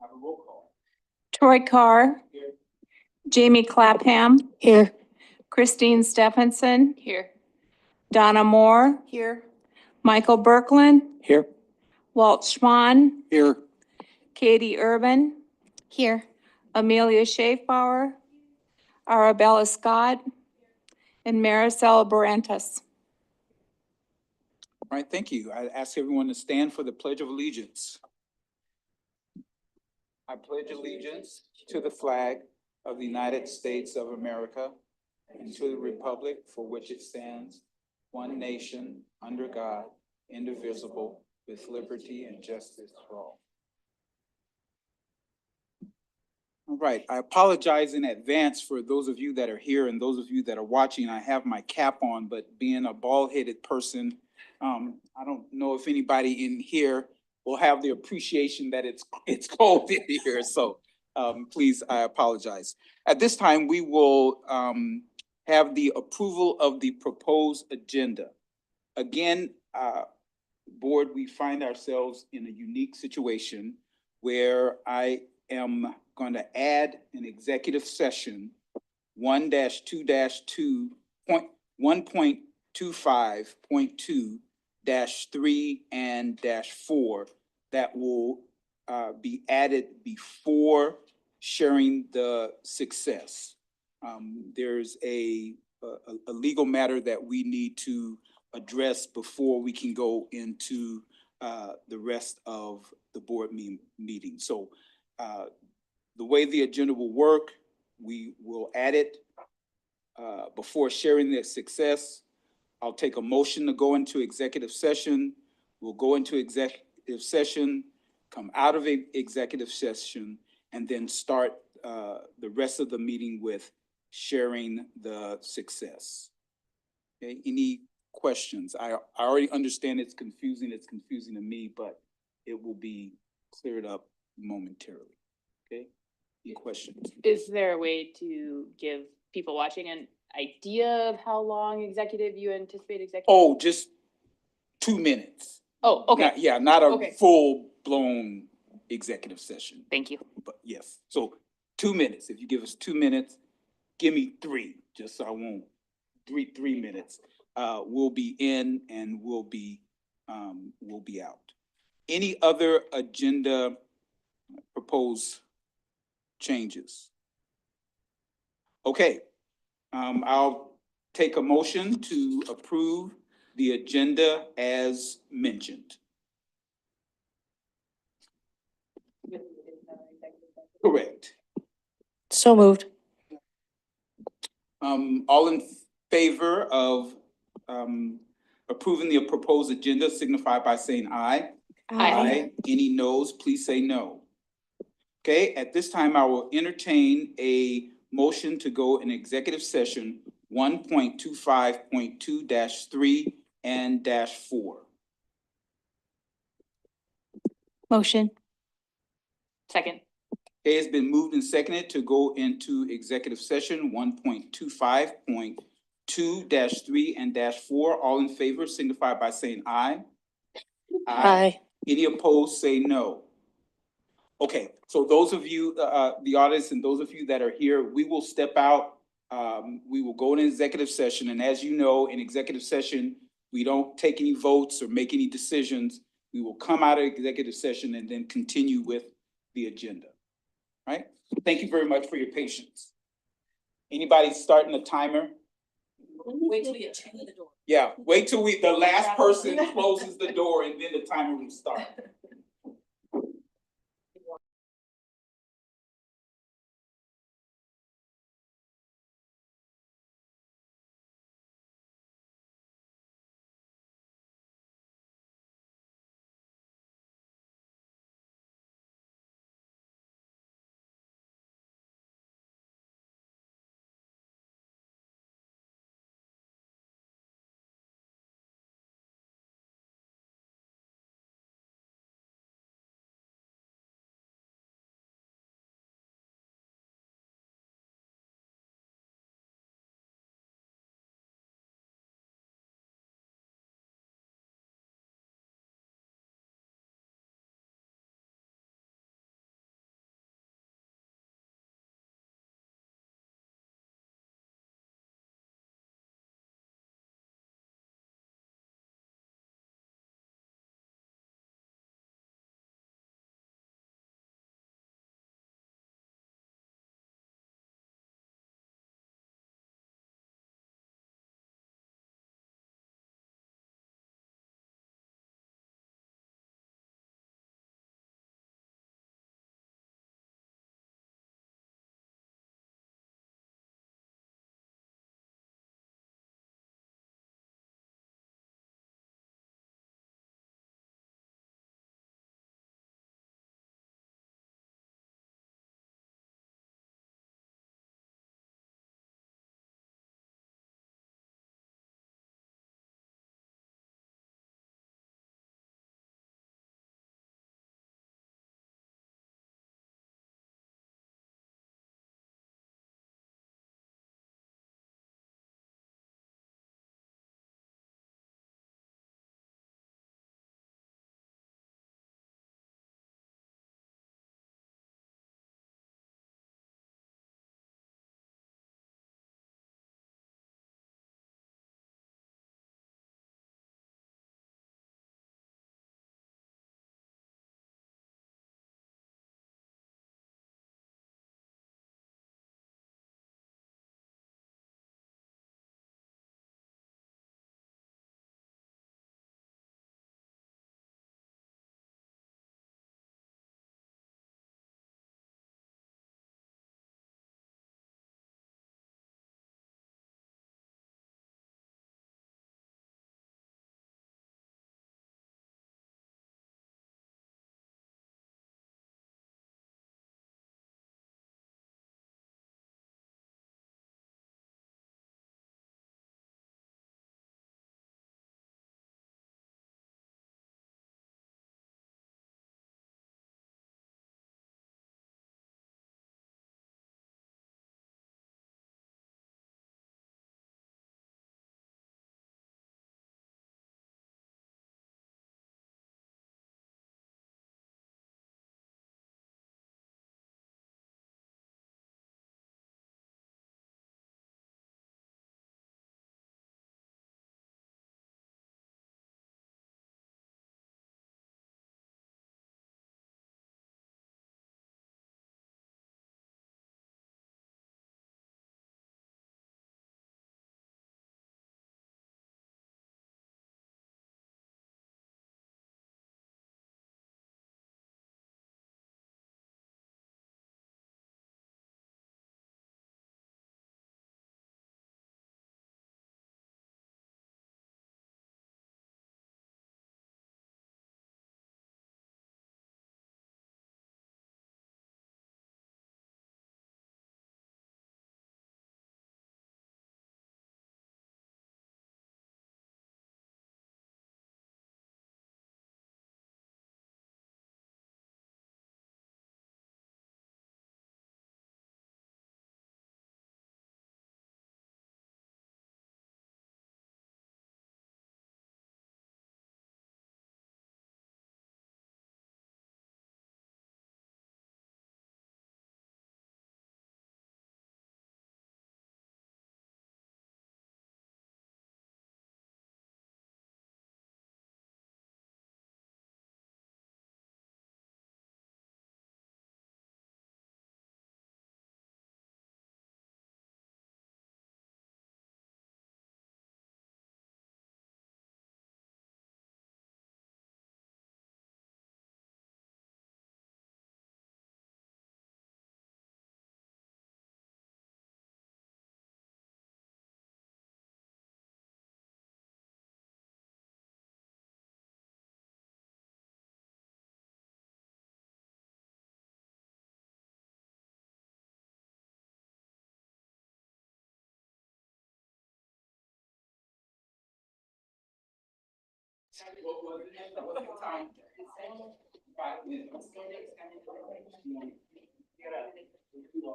Have a roll call. Troy Carr. Here. Jamie Clapham. Here. Christine Stephenson. Here. Donna Moore. Here. Michael Berkland. Here. Walt Schwan. Here. Katie Urban. Here. Amelia Schaefbauer. Arabella Scott. And Maricel Barantas. All right, thank you. I ask everyone to stand for the Pledge of Allegiance. I pledge allegiance to the flag of the United States of America and to the republic for which it stands, one nation, under God, indivisible, with liberty and justice for all. All right, I apologize in advance for those of you that are here and those of you that are watching. I have my cap on, but being a bald-headed person, I don't know if anybody in here will have the appreciation that it's cold in here. So please, I apologize. At this time, we will have the approval of the proposed agenda. Again, board, we find ourselves in a unique situation where I am going to add an executive session 1-2-2.1.25.2-3 and -4 that will be added before sharing the success. There's a legal matter that we need to address before we can go into the rest of the board meeting. So the way the agenda will work, we will add it before sharing the success. I'll take a motion to go into executive session. We'll go into executive session, come out of executive session, and then start the rest of the meeting with sharing the success. Okay, any questions? I already understand it's confusing. It's confusing to me, but it will be cleared up momentarily. Okay, any questions? Is there a way to give people watching an idea of how long you anticipate executive? Oh, just 2 minutes. Oh, okay. Not a Okay. full-blown executive session. Thank you. But yes, so 2 minutes. If you give us 2 minutes, give me 3, just so I won't, 3 minutes. We'll be in and we'll be out. Any other agenda proposed changes? Okay, I'll take a motion to approve the agenda as mentioned. Correct. So moved. All in favor of approving the proposed agenda signify by saying aye. Aye. Any noes, please say no. Okay, at this time, I will entertain a motion to go in executive session 1.25.2-3 and -4. Motion. Second. Okay, it's been moved and seconded to go into executive session 1.25.2-3 and -4. All in favor signify by saying aye. Aye. Any opposed, say no. Okay, so those of you, the audience and those of you that are here, we will step out. We will go into executive session. And as you know, in executive session, we don't take any votes or make any decisions. We will come out of executive session and then continue with the agenda. Right? Thank you very much for your patience. Anybody starting a timer? Wait till we get to the door. Yeah, wait till the last person closes the door and then the timer will start.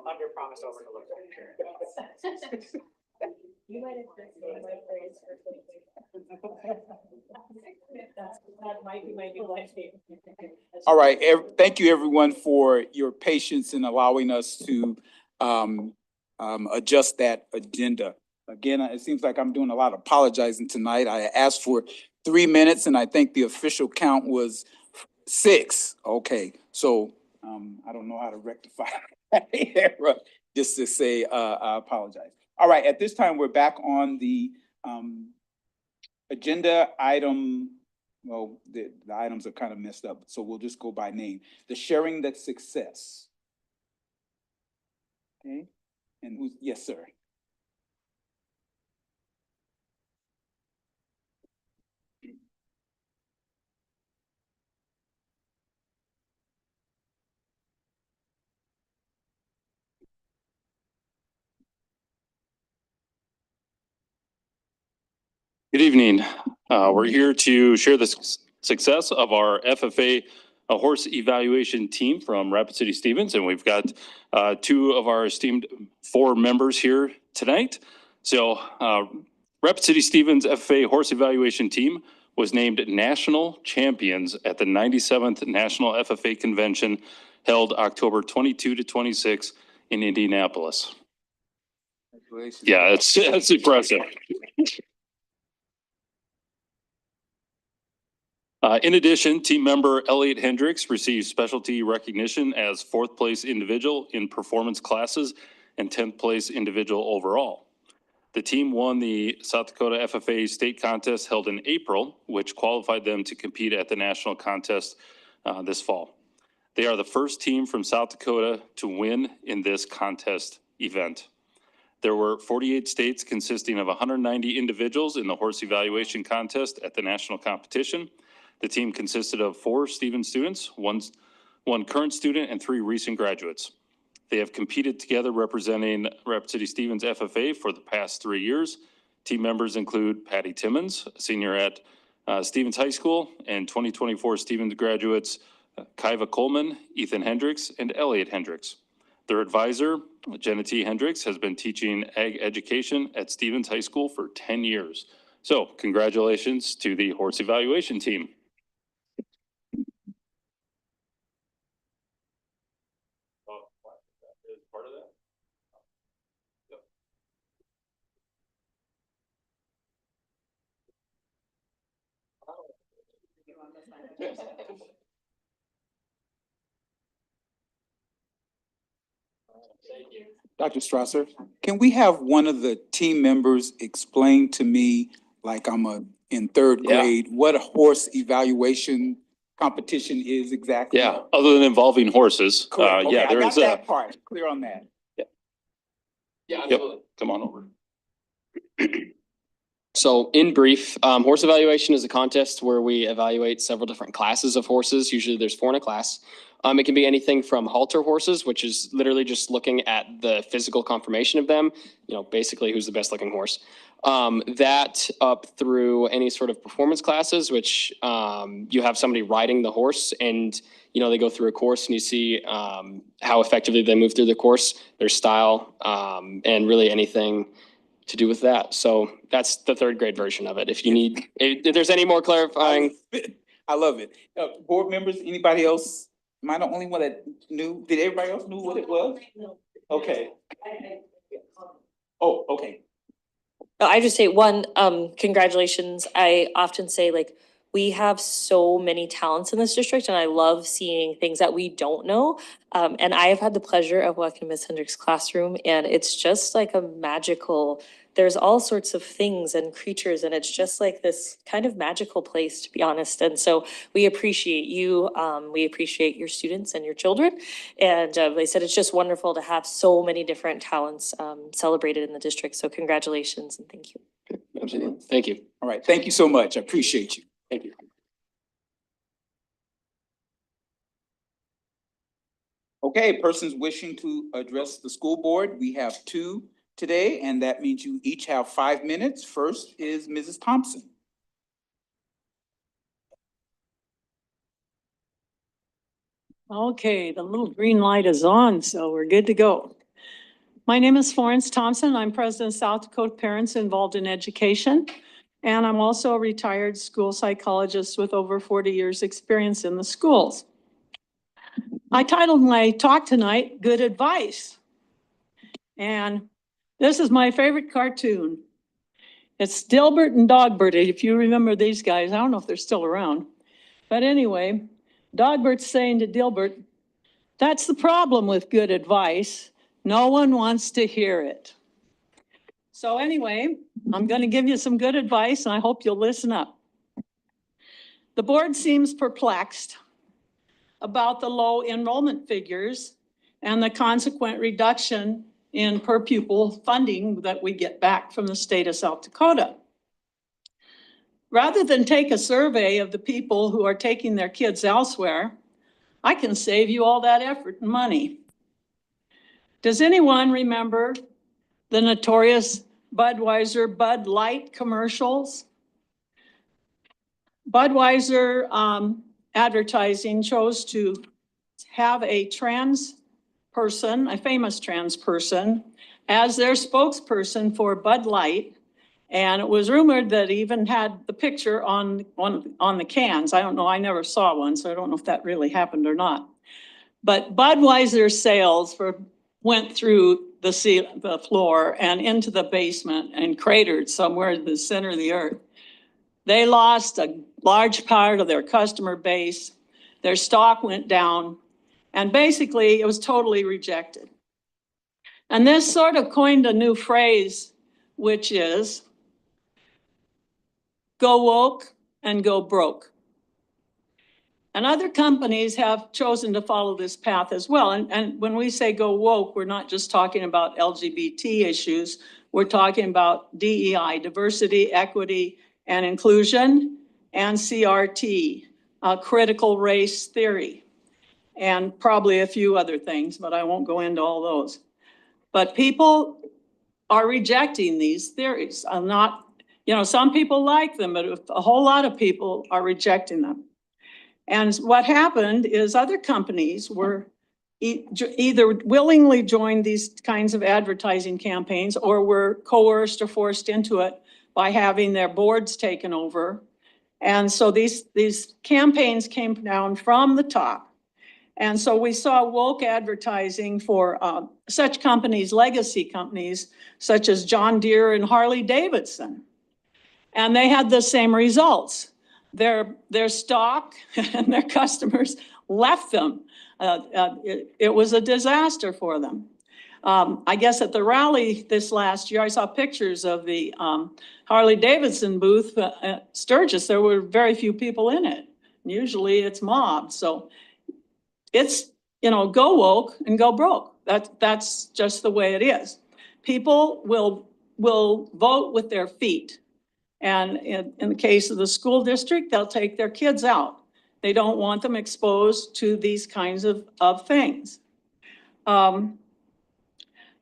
Under promise over deliver. You might have my phrase that might be my new life name. All right, thank you everyone for your patience in allowing us to adjust that agenda. Again, it seems like I'm doing a lot of apologizing tonight. I asked for 3 minutes and I think the official count was 6. Okay, so I don't know how to rectify that error, just to say I apologize. All right, at this time, we're back on the agenda item. Well, the items are kind of messed up, so we'll just go by name. The sharing that success. Okay, and who's, yes, sir. Good evening. We're here to share the success of our FFA horse evaluation team from Rapid City Stevens, and we've got 2 of our esteemed 4 members here tonight. So Rapid City Stevens FFA horse evaluation team was named national champions at the 97th National FFA Convention held October 22 to 26 in Indianapolis. Congratulations. Yeah, it's impressive. In addition, team member Elliot Hendricks received specialty recognition as 4th place individual in performance classes and 10th place individual overall. The team won the South Dakota FFA state contest held in April, which qualified them to compete at the national contest this fall. They are the first team from South Dakota to win in this contest event. There were 48 states consisting of 190 individuals in the horse evaluation contest at the national competition. The team consisted of 4 Stevens students, one current student, and 3 recent graduates. They have competed together representing Rapid City Stevens FFA for the past 3 years. Team members include Patty Timmons, a senior at Stevens High School, and 2024 Stevens graduates Kaiva Coleman, Ethan Hendricks, and Elliot Hendricks. Their advisor, Jenna T. Hendricks, has been teaching ag education at Stevens High School for 10 years. So congratulations to the horse evaluation team. Part of that? Dr. Strasser, can we have one of the team members explain to me, like I'm in 3rd Yeah. grade, what a horse evaluation competition is exactly? Yeah, other than involving horses. Correct. Okay, Yeah, I got there's that part, clear on that. Yeah, absolutely. Come on over. So in brief, horse evaluation is a contest where we evaluate several different classes of horses. Usually there's 4 in a class. It can be anything from halter horses, which is literally just looking at the physical conformation of them, basically who's the best looking horse. That up through any sort of performance classes, which you have somebody riding the horse and they go through a course and you see how effectively they move through the course, their style, and really anything to do with that. So that's the 3rd grade version of it. If you need, if there's any more clarifying. I love it. Board members, anybody else? Am I the only one that knew? Did everybody else knew what it was? Okay. Oh, okay. I just say one, congratulations. I often say we have so many talents in this district and I love seeing things that we don't know. And I have had the pleasure of walking Ms. Hendricks' classroom and it's just like a magical, there's all sorts of things and creatures and it's just like this kind of magical place, to be honest. And so we appreciate you. We appreciate your students and your children. And they said it's just wonderful to have so many different talents celebrated in the district. So congratulations and thank you. Absolutely. Thank you. All right. Thank you so much. I appreciate you. Thank you. Okay, persons wishing to address the school board, we have 2 today, and that means you each have 5 minutes. First is Mrs. Thompson. Okay, the little green light is on, so we're good to go. My name is Florence Thompson. I'm president of South Dakota Parents Involved in Education. And I'm also a retired school psychologist with over 40 years' experience in the schools. I titled my talk tonight, Good Advice. And this is my favorite cartoon. It's Dilbert and Dogbert. If you remember these guys, I don't know if they're still around. But anyway, Dogbert's saying to Dilbert, that's the problem with good advice. No one wants to hear it. So anyway, I'm going to give you some good advice and I hope you'll listen up. The board seems perplexed about the low enrollment figures and the consequent reduction in per pupil funding that we get back from the state of South Dakota. Rather than take a survey of the people who are taking their kids elsewhere, I can save you all that effort and money. Does anyone remember the notorious Budweiser Bud Light commercials? Budweiser advertising chose to have a trans person, a famous trans person, as their spokesperson for Bud Light. And it was rumored that even had the picture on the cans. I don't know, I never saw one, so I don't know if that really happened or not. But Budweiser sales went through the floor and into the basement and cratered somewhere in the center of the earth. They lost a large part of their customer base. Their stock went down, and basically it was totally rejected. And this sort of coined a new phrase, which is go woke and go broke. And other companies have chosen to follow this path as well. And when we say go woke, we're not just talking about LGBT issues. We're talking about DEI, diversity, equity, and inclusion, and CRT, critical race theory, and probably a few other things, but I won't go into all those. But people are rejecting these theories. Some people like them, but a whole lot of people are rejecting them. And what happened is other companies were either willingly joined these kinds of advertising campaigns or were coerced or forced into it by having their boards taken over. And so these campaigns came down from the top. And so we saw woke advertising for such companies, legacy companies, such as John Deere and Harley Davidson. And they had the same results. Their stock and their customers left them. It was a disaster for them. I guess at the rally this last year, I saw pictures of the Harley Davidson booth at Sturgis. There were very few people in it. Usually it's mobbed. So it's, go woke and go broke. That's just the way it is. People will vote with their feet. And in the case of the school district, they'll take their kids out. They don't want them exposed to these kinds of things. The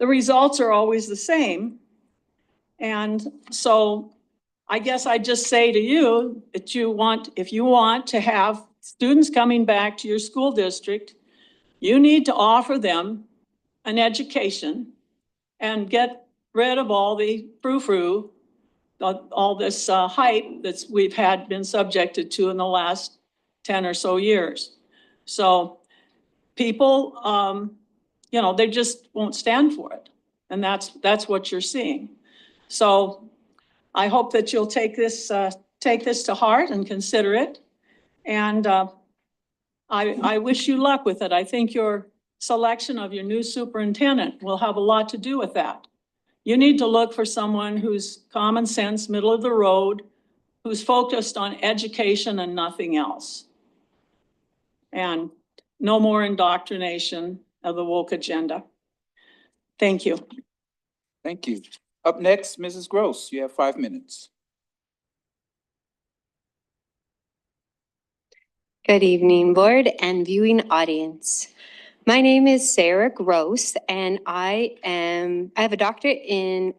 results are always the same. And so I guess I just say to you that if you want to have students coming back to your school district, you need to offer them an education and get rid of all the frou-frou, all this hype that we've been subjected to in the last 10 or so years. So people, they just won't stand for it. And that's what you're seeing. So I hope that you'll take this to heart and consider it. And I wish you luck with it. I think your selection of your new superintendent will have a lot to do with that. You need to look for someone who's common sense, middle of the road, who's focused on education and nothing else. And no more indoctrination of the woke agenda. Thank you. Thank you. Up next, Mrs. Gross, you have 5 minutes. Good evening, board and viewing audience. My name is Sarah Gross, and I have a doctorate in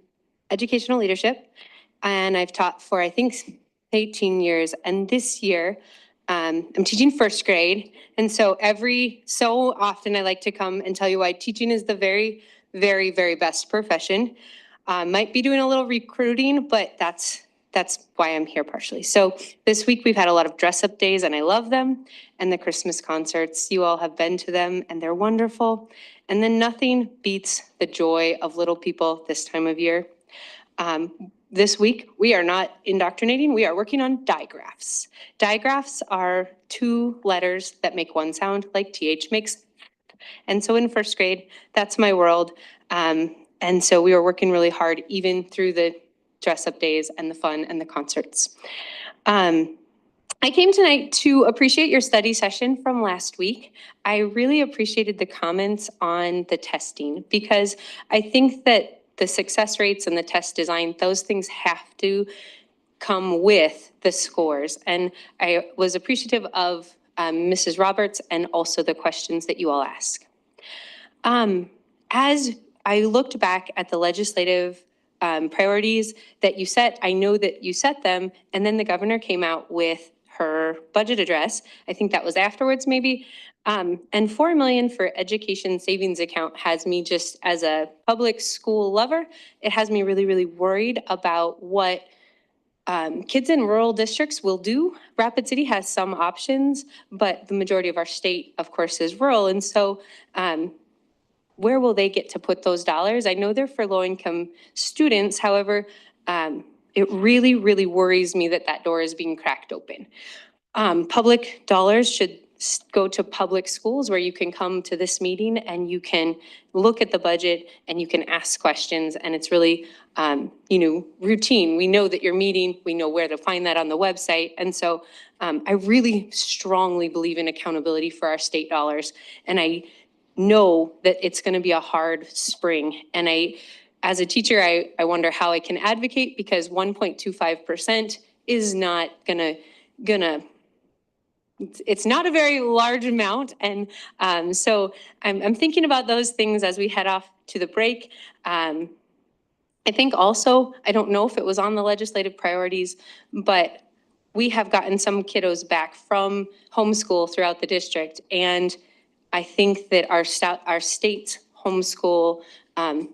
educational leadership, and I've taught for, I think, 18 years. And this year, I'm teaching first grade. And so so often I like to come and tell you why teaching is the very, very, very best profession. Might be doing a little recruiting, but that's why I'm here partially. So this week we've had a lot of dress up days and I love them. And the Christmas concerts, you all have been to them and they're wonderful. And then nothing beats the joy of little people this time of year. This week, we are not indoctrinating, we are working on digraphs. Digraphs are two letters that make one sound, like TH makes. And so in first grade, that's my world. And so we were working really hard, even through the dress-up days and the fun and the concerts. I came tonight to appreciate your study session from last week. I really appreciated the comments on the testing because I think that the success rates and the test design, those things have to come with the scores. And I was appreciative of Mrs. Roberts and also the questions that you all ask. As I looked back at the legislative priorities that you set, I know that you set them, and then the governor came out with her budget address. I think that was afterwards maybe. And $4 million for education savings account has me just as a public school lover, it has me really, really worried about what kids in rural districts will do. Rapid City has some options, but the majority of our state, of course, is rural. And so where will they get to put those dollars? I know they're for low-income students. However, it really, really worries me that that door is being cracked open. Public dollars should go to public schools where you can come to this meeting and you can look at the budget and you can ask questions, and it's really, routine. We know that you're meeting, we know where to find that on the website. And so I really strongly believe in accountability for our state dollars. And I know that it's gonna be a hard spring. And as a teacher, I wonder how I can advocate, because 1.25% is not gonna, it's not a very large amount. And so I'm thinking about those things as we head off to the break. I think also, I don't know if it was on the legislative priorities, but we have gotten some kiddos back from homeschool throughout the district. And I think that our state's homeschool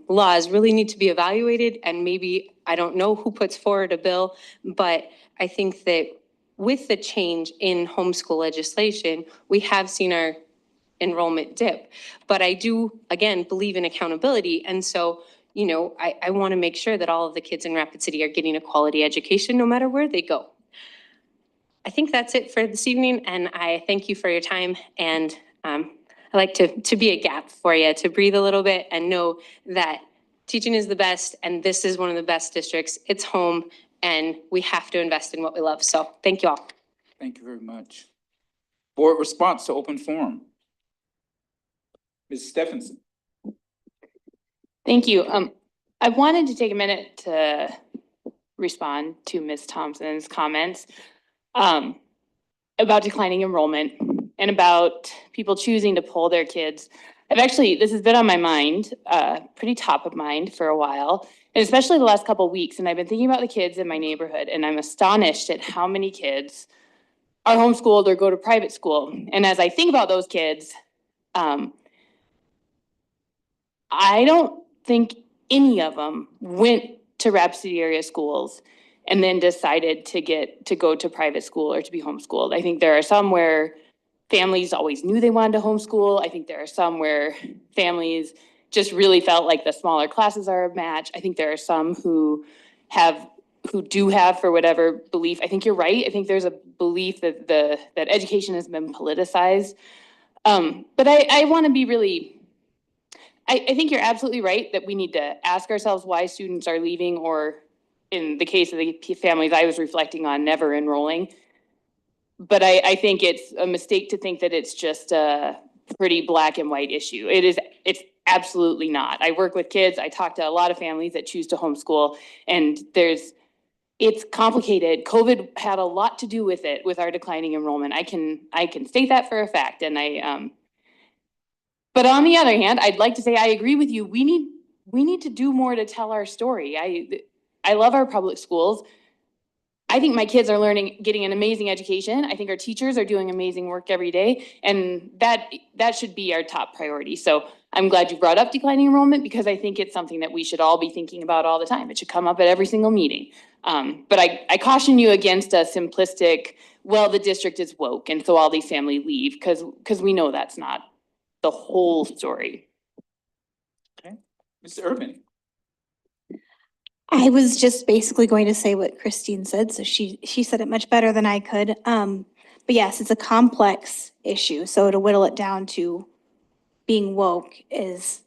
laws really need to be evaluated, and maybe, I don't know who puts forward a bill, but I think that with the change in homeschool legislation, we have seen our enrollment dip. But I do, again, believe in accountability. And so, I want to make sure that all of the kids in Rapid City are getting a quality education no matter where they go. I think that's it for this evening, and I thank you for your time. And I like to be a gap for you, to breathe a little bit and know that teaching is the best, and this is one of the best districts. It's home, and we have to invest in what we love. So thank you all. Thank you very much. Board response to open forum. Ms. Stephenson. Thank you. I wanted to take a minute to respond to Ms. Thompson's comments about declining enrollment and about people choosing to pull their kids. This has been on my mind, pretty top of mind for a while, and especially the last couple of weeks. And I've been thinking about the kids in my neighborhood, and I'm astonished at how many kids are homeschooled or go to private school. And as I think about those kids, I don't think any of them went to Rapid City area schools and then decided to go to private school or to be homeschooled. I think there are some where families always knew they wanted to homeschool. I think there are some where families just really felt like the smaller classes are a match. I think there are some who do have, for whatever belief. I think you're right. I think there's a belief that that education has been politicized. But I want to be really, I think you're absolutely right that we need to ask ourselves why students are leaving, or in the case of the families I was reflecting on, never enrolling. But I think it's a mistake to think that it's just a pretty black and white issue. It's absolutely not. I work with kids. I talk to a lot of families that choose to homeschool, and it's complicated. COVID had a lot to do with it, with our declining enrollment. I can state that for a fact. And but on the other hand, I'd like to say I agree with you. We need to do more to tell our story. I love our public schools. I think my kids are getting an amazing education. I think our teachers are doing amazing work every day. And that should be our top priority. So I'm glad you brought up declining enrollment because I think it's something that we should all be thinking about all the time. It should come up at every single meeting. But I caution you against a simplistic, well, the district is woke and so all these families leave because we know that's not the whole story. Mr. Urban? I was just basically going to say what Christine said, so she said it much better than I could. But yes, it's a complex issue, so to whittle it down to being woke is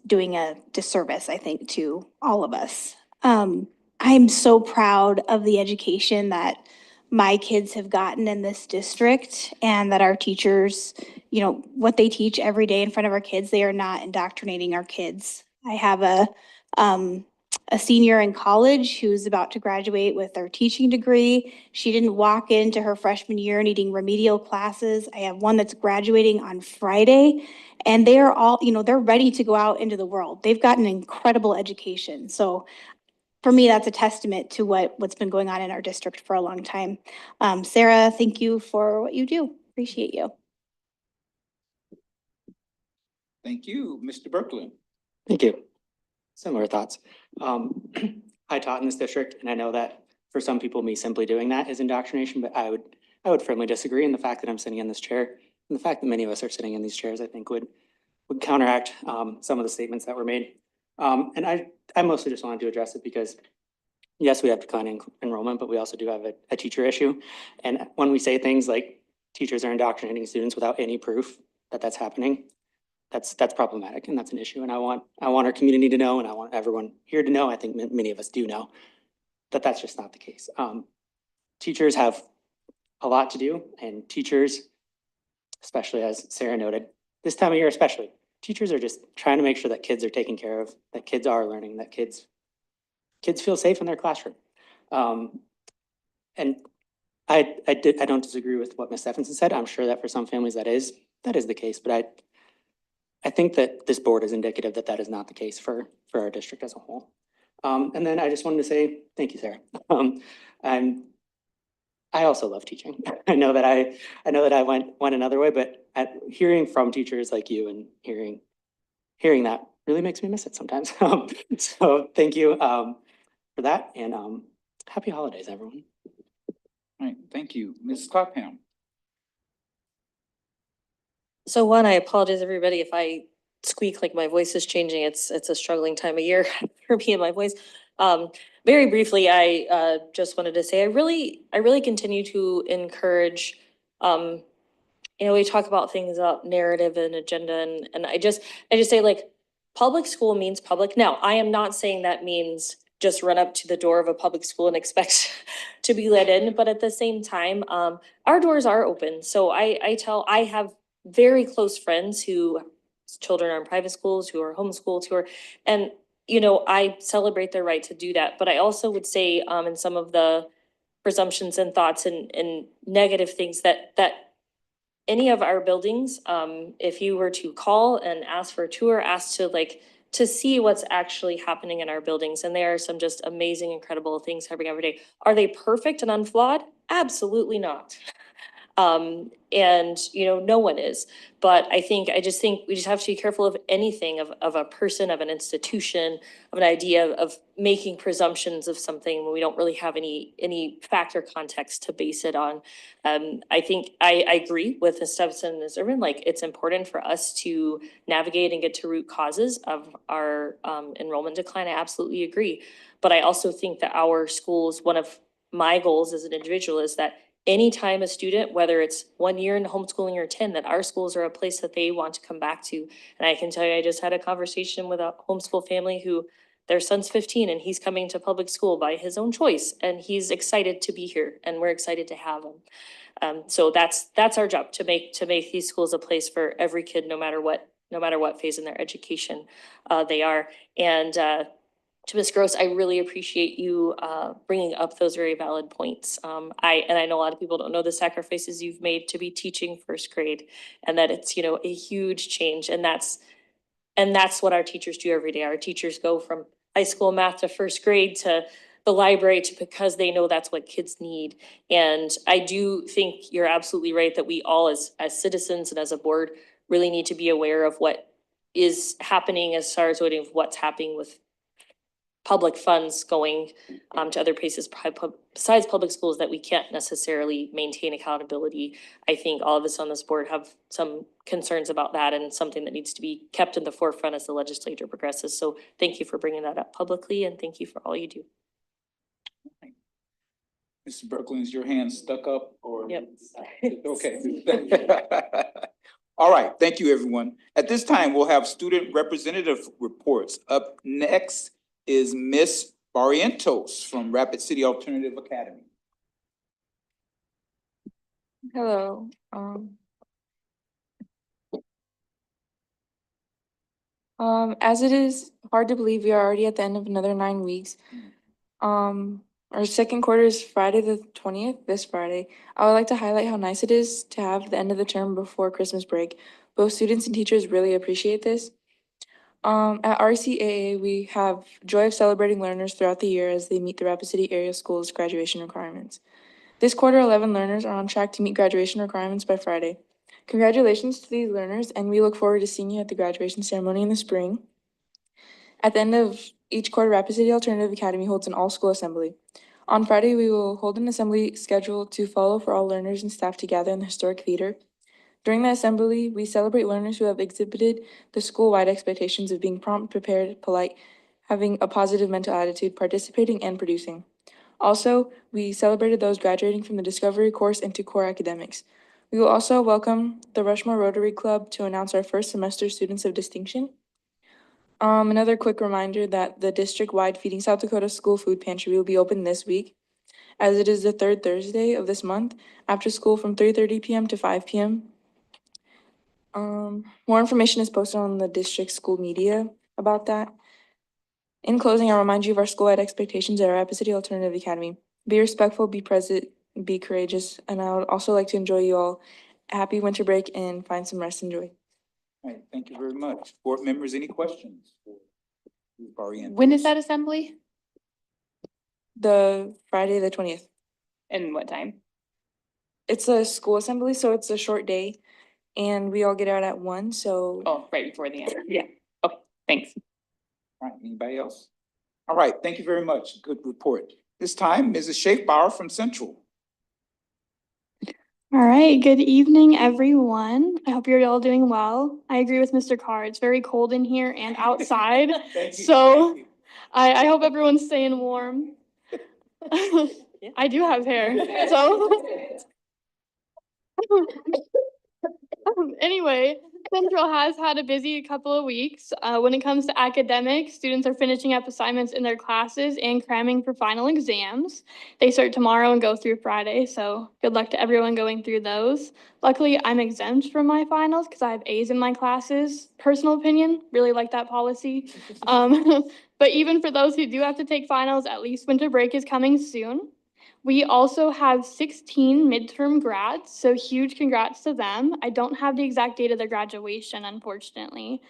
doing a disservice, I think, to all of us. I'm so proud of the education that my kids have gotten in this district and that our teachers, you know, what they teach every day in front of our kids, they are not indoctrinating our kids. I have a senior in college who's about to graduate with her teaching degree. She didn't walk into her freshman year needing remedial classes. I have one that's graduating on Friday, and they are all, you know, they're ready to go out into the world. They've got an incredible education. So for me, that's a testament to what's been going on in our district for a long time. Sarah, thank you for what you do. Appreciate you. Thank you. Mr. Berkland? Thank you. Similar thoughts. I taught in this district, and I know that for some people, me simply doing that is indoctrination, but I would firmly disagree. And the fact that I'm sitting in this chair, and the fact that many of us are sitting in these chairs, I think would counteract some of the statements that were made. And I mostly just wanted to address it because, yes, we have declining enrollment, but we also do have a teacher issue. And when we say things like teachers are indoctrinating students without any proof that that's happening, that's problematic, and that's an issue. And I want our community to know, and I want everyone here to know, I think many of us do know, that that's just not the case. Teachers have a lot to do, and teachers, especially as Sarah noted, this time of year especially, teachers are just trying to make sure that kids are taken care of, that kids are learning, that kids feel safe in their classroom. And I don't disagree with what Ms. Stephenson said. I'm sure that for some families that is the case, but I think that this board is indicative that that is not the case for our district as a whole. And then I just wanted to say, thank you, Sarah. I also love teaching. I know that I went another way, but hearing from teachers like you and hearing that really makes me miss it sometimes. So thank you for that, and happy holidays, everyone. All right, thank you. Ms. Clapham? So one, I apologize, everybody, if I squeak like my voice is changing. It's a struggling time of year for me and my voice. Very briefly, I just wanted to say I really continue to encourage, you know, we talk about things about narrative and agenda, and I just say, like, public school means public. Now, I am not saying that means just run up to the door of a public school and expect to be let in, but at the same time, our doors are open. So I have very close friends who children are in private schools, who are homeschooled, and you know, I celebrate their right to do that. But I also would say, in some of the presumptions and thoughts and negative things that any of our buildings, if you were to call and ask for a tour, ask to see what's actually happening in our buildings, and there are some just amazing, incredible things happening every day. Are they perfect and unflawed? Absolutely not. And you know, no one is, but I just think we just have to be careful of anything, of a person, of an institution, of an idea of making presumptions of something when we don't really have any fact or context to base it on. I think I agree with Ms. Stephenson and Ms. Urban, like it's important for us to navigate and get to root causes of our enrollment decline. I absolutely agree. But I also think that our schools, one of my goals as an individual is that anytime a student, whether it's 1 year in homeschooling or 10, that our schools are a place that they want to come back to. And I can tell you, I just had a conversation with a homeschool family who their son's 15 and he's coming to public school by his own choice. And he's excited to be here and we're excited to have him. So that's our job, to make these schools a place for every kid, no matter what phase in their education they are. And to Ms. Gross, I really appreciate you bringing up those very valid points. I know a lot of people don't know the sacrifices you've made to be teaching first grade, and that it's, you know, a huge change. And that's what our teachers do every day. Our teachers go from high school math to first grade to the library to, because they know that's what kids need. And I do think you're absolutely right that we all as citizens and as a board really need to be aware of what is happening as far as voting of what's happening with public funds going to other places besides public schools that we can't necessarily maintain accountability. I think all of us on this board have some concerns about that and something that needs to be kept in the forefront as the legislature progresses. So thank you for bringing that up publicly and thank you for all you do. Mr. Berkland, is your hand stuck up or? Yep. Okay. All right, thank you, everyone. At this time, we'll have student representative reports. Up next is Miss Barrientos from Rapid City Alternative Academy. Hello. As it is hard to believe we are already at the end of another 9 weeks. Our second quarter is Friday the 20th, this Friday. I would like to highlight how nice it is to have the end of the term before Christmas break. Both students and teachers really appreciate this. At RCAA, we have joy of celebrating learners throughout the year as they meet the Rapid City area schools graduation requirements. This quarter, 11 learners are on track to meet graduation requirements by Friday. Congratulations to these learners, and we look forward to seeing you at the graduation ceremony in the spring. At the end of each quarter, Rapid City Alternative Academy holds an all-school assembly. On Friday, we will hold an assembly scheduled to follow for all learners and staff to gather in the historic theater. During the assembly, we celebrate learners who have exhibited the school-wide expectations of being prompt, prepared, polite, having a positive mental attitude, participating, and producing. Also, we celebrated those graduating from the Discovery course into core academics. We will also welcome the Rushmore Rotary Club to announce our first semester students of distinction. Another quick reminder that the district-wide Feeding South Dakota School Food Pantry will be open this week, as it is the third Thursday of this month, after school from 3:30 p.m. to 5 p.m. More information is posted on the district school media about that. In closing, I'll remind you of our school-wide expectations at our Rapid City Alternative Academy. Be respectful, be present, be courageous, and I would also like to enjoy you all a happy winter break and find some rest and joy. All right, thank you very much. Board members, any questions? for Ms. Barrientos? When is that assembly? The Friday, the 20th. And what time? It's a school assembly, so it's a short day, and we all get out at 1, so. Oh, right before the end. Yeah. Okay, thanks. All right, anybody else? All right, thank you very much. Good report. This time, Mrs. Schaefbauer from Central. All right, good evening, everyone. I hope you're all doing well. I agree with Mr. Carr. It's very cold in here and outside. Thank you, So- thank you. I hope everyone's staying warm. I do have hair, so. Anyway, Central has had a busy couple of weeks. When it comes to academics, students are finishing up assignments in their classes and cramming for final exams. They start tomorrow and go through Friday, so good luck to everyone going through those. Luckily, I'm exempt from my finals because I have A's in my classes. Personal opinion, really like that policy. But even for those who do have to take finals, at least winter break is coming soon. We also have 16 midterm grads, so huge congrats to them. I don't have the exact date of their graduation, unfortunately.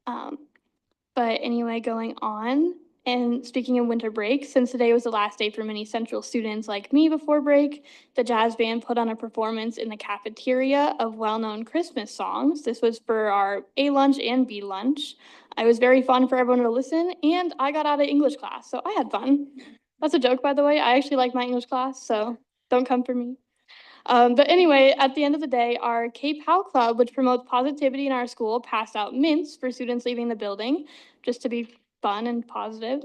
But anyway, going on, and speaking of winter break, since today was the last day for many Central students like me before break, the jazz band put on a performance in the cafeteria of well-known Christmas songs. This was for our A lunch and B lunch. It was very fun for everyone to listen, and I got out of English class, so I had fun. That's a joke, by the way. I actually like my English class, so don't come for me. But anyway, at the end of the day, our K-POW Club, which promotes positivity in our school, passed out mints for students leaving the building, just to be fun and positive.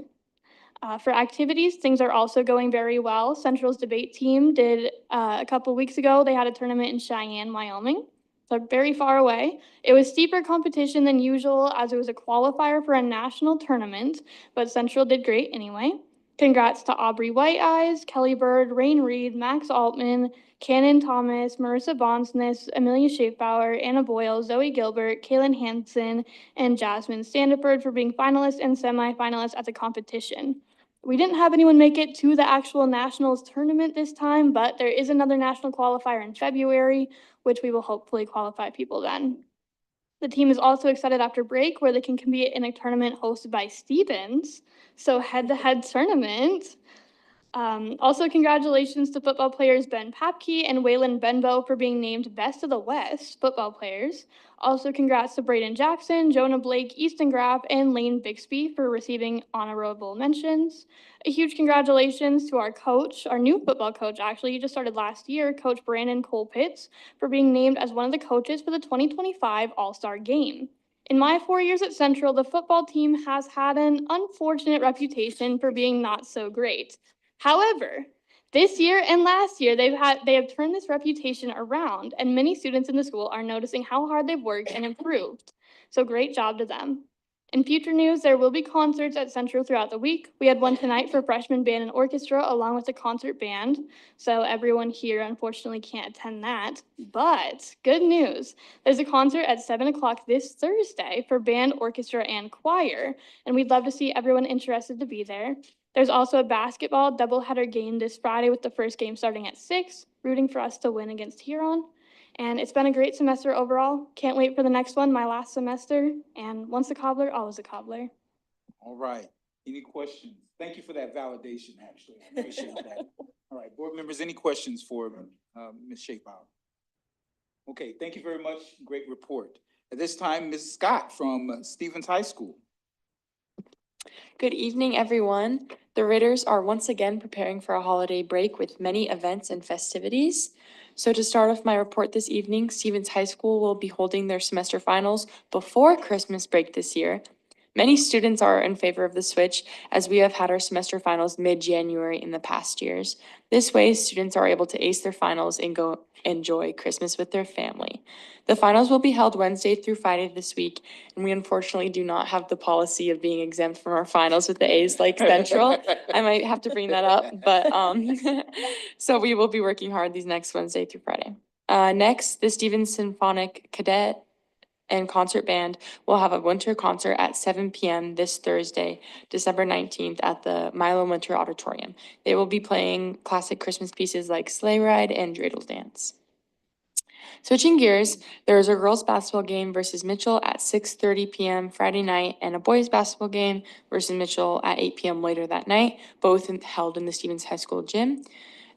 For activities, things are also going very well. Central's debate team did, a couple weeks ago, they had a tournament in Cheyenne, Wyoming. So very far away. It was steeper competition than usual as it was a qualifier for a national tournament, but Central did great anyway. Congrats to Aubrey White-Eyes, Kelly Bird, Rain Reed, Max Altman, Cannon Thomas, Marissa Bonsness, Amelia Schaefbauer, Anna Boyle, Zoe Gilbert, Kaylin Hansen, and Jasmine Standiford for being finalists and semifinalists at the competition. We didn't have anyone make it to the actual nationals tournament this time, but there is another national qualifier in February, which we will hopefully qualify people then. The team is also excited after break where they can compete in a tournament hosted by Stevens. So head-to-head tournament. Also, congratulations to football players Ben Papke and Waylon Benbow for being named Best of the West football players. Also, congrats to Braden Jackson, Jonah Blake, Easton Graff, and Lane Bixby for receiving honorable mentions. A huge congratulations to our coach, our new football coach, actually, he just started last year, Coach Brandon Cole Pitts, for being named as one of the coaches for the 2025 All-Star Game. In my 4 years at Central, the football team has had an unfortunate reputation for being not so great. However, this year and last year, they have turned this reputation around, and many students in the school are noticing how hard they've worked and improved. So great job to them. In future news, there will be concerts at Central throughout the week. We had one tonight for freshman band and orchestra, along with a concert band. So everyone here unfortunately can't attend that. But good news, there's a concert at 7 o'clock this Thursday for band, orchestra, and choir. And we'd love to see everyone interested to be there. There's also a basketball doubleheader game this Friday with the first game starting at 6, rooting for us to win against Huron. And it's been a great semester overall. Can't wait for the next one, my last semester. And once a cobbler, always a cobbler. All right. Any questions? Thank you for that validation, actually. I appreciate that. All right, board members, any questions for Ms. Shapiro? Okay, thank you very much. Great report. At this time, Ms. Scott from Stevens High School. Good evening, everyone. The Raiders are once again preparing for a holiday break with many events and festivities. So to start off my report this evening, Stevens High School will be holding their semester finals before Christmas break this year. Many students are in favor of the switch, as we have had our semester finals mid-January in the past years. This way, students are able to ace their finals and go enjoy Christmas with their family. The finals will be held Wednesday through Friday this week, and we unfortunately do not have the policy of being exempt from our finals with the A's like Central. I might have to bring that up, but so we will be working hard these next Wednesday through Friday. Next, the Stevens Symphonic Cadet and Concert Band will have a winter concert at 7 p.m. this Thursday, December 19th at the Milo Winter Auditorium. They will be playing classic Christmas pieces like Sleigh Ride and Dreidel Dance. Switching gears, there is a girls' basketball game versus Mitchell at 6:30 p.m. Friday night and a boys' basketball game versus Mitchell at 8 p.m. later that night, both held in the Stevens High School gym.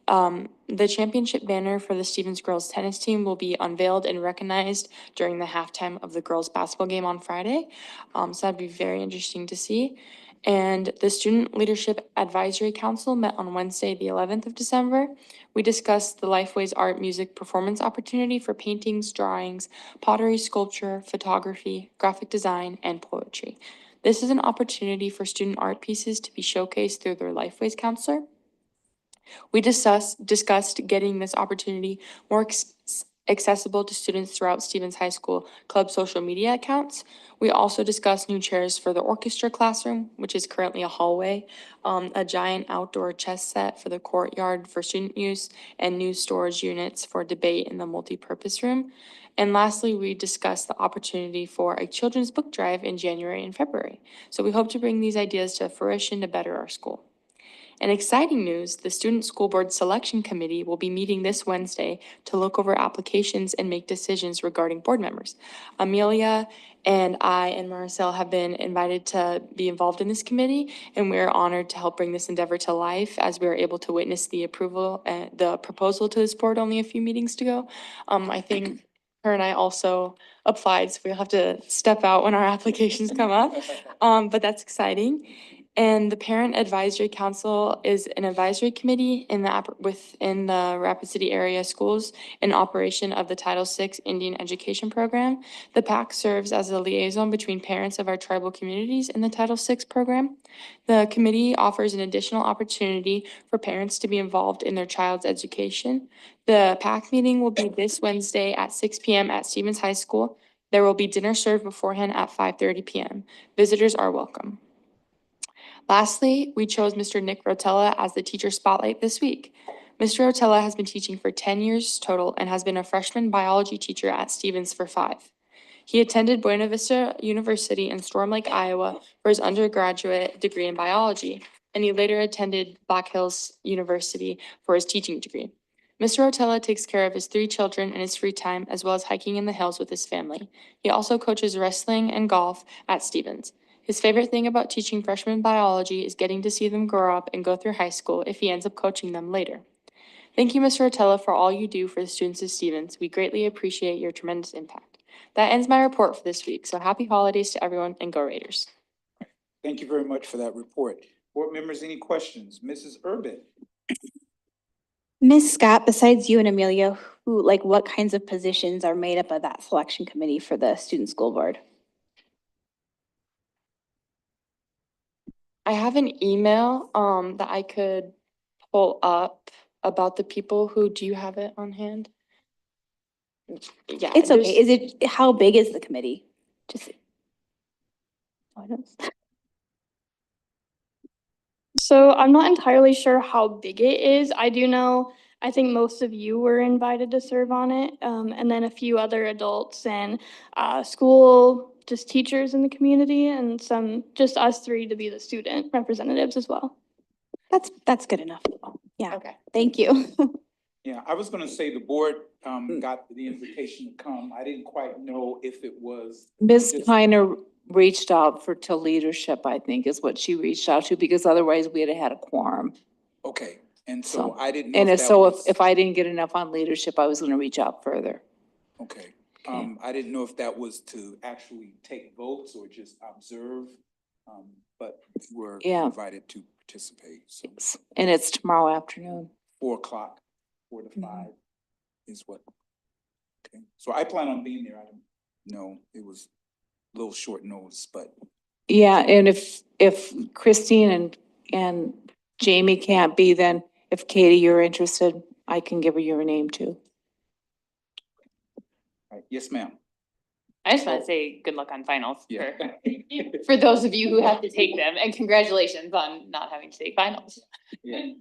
The championship banner for the Stevens girls tennis team will be unveiled and recognized during the halftime of the girls basketball game on Friday. So that'd be very interesting to see. And the Student Leadership Advisory Council met on Wednesday, the 11th of December. We discussed the Lifeways Art Music Performance opportunity for paintings, drawings, pottery, sculpture, photography, graphic design, and poetry. This is an opportunity for student art pieces to be showcased through their Lifeways counselor. We discussed getting this opportunity more accessible to students throughout Stevens High School club social media accounts. We also discussed new chairs for the orchestra classroom, which is currently a hallway, a giant outdoor chess set for the courtyard for student use, and new storage units for debate in the multi-purpose room. And lastly, we discussed the opportunity for a children's book drive in January and February. So we hope to bring these ideas to fruition to better our school. In exciting news, the Student School Board Selection Committee will be meeting this Wednesday to look over applications and make decisions regarding board members. Amelia and I and Marcel have been invited to be involved in this committee, and we are honored to help bring this endeavor to life as we are able to witness the approval and the proposal to this board only a few meetings to go. I think her and I also applied, so we'll have to step out when our applications come up, but that's exciting. And the Parent Advisory Council is an advisory committee within the Rapid City area schools in operation of the Title VI Indian Education Program. The PAC serves as a liaison between parents of our tribal communities in the Title VI program. The committee offers an additional opportunity for parents to be involved in their child's education. The PAC meeting will be this Wednesday at 6 p.m. at Stevens High School. There will be dinner served beforehand at 5:30 p.m. Visitors are welcome. Lastly, we chose Mr. Nick Rotella as the teacher spotlight this week. Mr. Rotella has been teaching for 10 years total and has been a freshman biology teacher at Stevens for 5. He attended Buena Vista University in Storm Lake, Iowa for his undergraduate degree in biology, and he later attended Black Hills University for his teaching degree. Mr. Rotella takes care of his 3 children in his free time, as well as hiking in the hills with his family. He also coaches wrestling and golf at Stevens. His favorite thing about teaching freshmen biology is getting to see them grow up and go through high school if he ends up coaching them later. Thank you, Mr. Rotella, for all you do for the students of Stevens. We greatly appreciate your tremendous impact. That ends my report for this week, so happy holidays to everyone and go Raiders. Thank you very much for that report. Board members, any questions? Mrs. Urban? Ms. Scott, besides you and Amelia, what kinds of positions are made up of that selection committee for the student school board? I have an email that I could pull up about the people who, do you have it on hand? Yeah. It's there's- okay. How big is the committee? Just. So I'm not entirely sure how big it is. I do know, I think most of you were invited to serve on it, and then a few other adults and school, just teachers in the community, and just us three to be the student representatives as well. That's good enough. Yeah, Okay. thank you. Yeah, I was gonna say the board got the invitation to come. I didn't quite know if it was. Ms. just- Piner reached out to leadership, I think, is what she reached out to, because otherwise we'd have had a quorum. Okay, and so So- I didn't know And if if that so, was. if I didn't get enough on leadership, I was gonna reach out further. Okay, I didn't know if that was to actually take votes or just observe, but we're Yeah. invited to participate, so And it's tomorrow afternoon. 4:00, 4 to Mhm. 5 is what. Okay, so I plan on being there. I don't know, it was a little short notice, but Yeah, and if Christine and Jamie can't be, then if Katie, you're interested, I can give her your name too. yes, ma'am. I just want to say good luck on finals Yeah. for those of you who have to take them, and congratulations on not having to take finals. Yeah.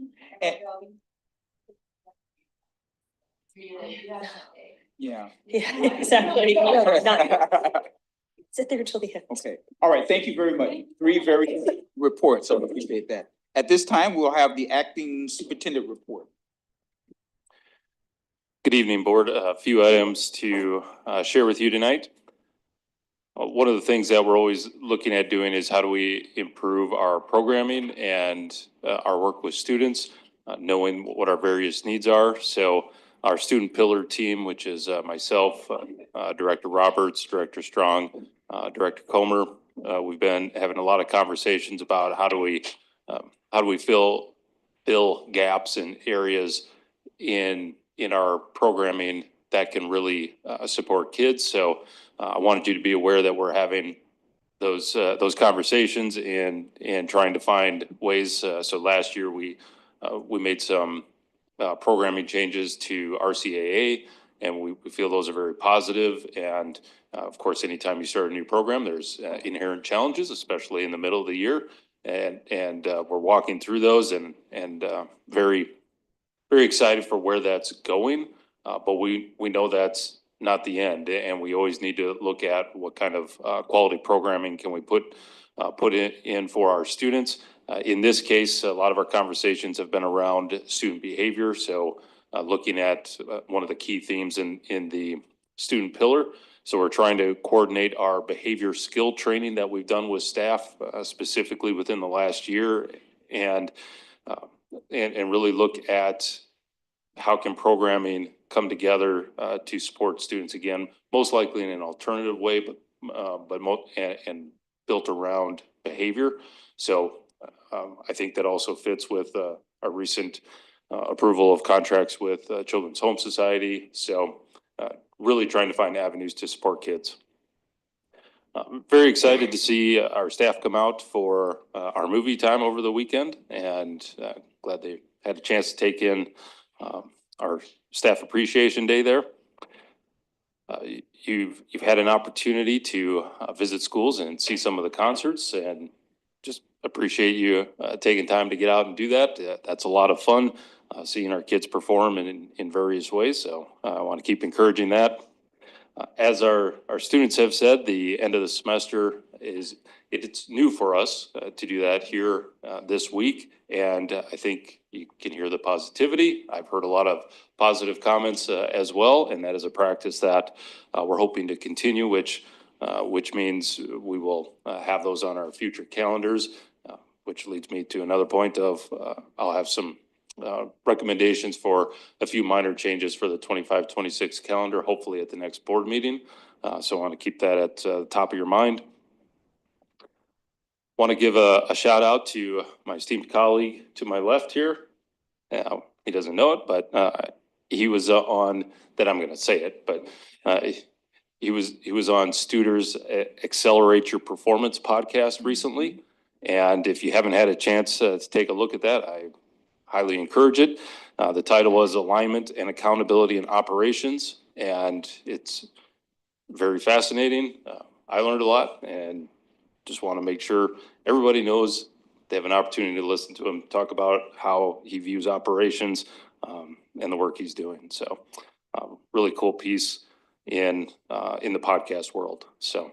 Yeah. Yeah, exactly. Sit there until the end. Okay, all right, thank you very much. 3 very good reports, so I appreciate that. At this time, we'll have the acting superintendent report. Good evening, board. A few items to share with you tonight. One of the things that we're always looking at doing is how do we improve our programming and our work with students, knowing what our various needs are. So our student pillar team, which is myself, Director Roberts, Director Strong, Director Comer, we've been having a lot of conversations about how do we fill gaps in areas in our programming that can really support kids. So I wanted you to be aware that we're having those conversations and trying to find ways. So last year we made some programming changes to RCAA, and we feel those are very positive. And of course, anytime you start a new program, there's inherent challenges, especially in the middle of the year. And we're walking through those and very excited for where that's going. But we know that's not the end, and we always need to look at what kind of quality programming can we put in for our students. In this case, a lot of our conversations have been around student behavior. So looking at one of the key themes in the student pillar. So we're trying to coordinate our behavior skill training that we've done with staff, specifically within the last year, and really look at how can programming come together to support students, again, most likely in an alternative way, and built around behavior. So I think that also fits with our recent approval of contracts with Children's Home Society. So really trying to find avenues to support kids. I'm very excited to see our staff come out for our movie time over the weekend, and glad they had a chance to take in our Staff Appreciation Day there. You've had an opportunity to visit schools and see some of the concerts, and just appreciate you taking time to get out and do that. That's a lot of fun, seeing our kids perform in various ways. So I want to keep encouraging that. As our students have said, the end of the semester it's new for us to do that here this week. And I think you can hear the positivity. I've heard a lot of positive comments as well. And that is a practice that we're hoping to continue, which which means we will have those on our future calendars, which leads me to another point of I'll have some recommendations for a few minor changes for the 25-26 calendar, hopefully at the next board meeting. So I want to keep that at the top of your mind. Want to give a shout out to my esteemed colleague to my left here. He doesn't know it, but he was on, that I'm going to say it, but he was on Studer's Accelerate Your Performance podcast recently. And if you haven't had a chance to take a look at that, I highly encourage it. The title was Alignment and Accountability in Operations, and it's very fascinating. I learned a lot, and just want to make sure everybody knows they have an opportunity to listen to him talk about how he views operations and the work he's doing. So really cool piece in the podcast world. So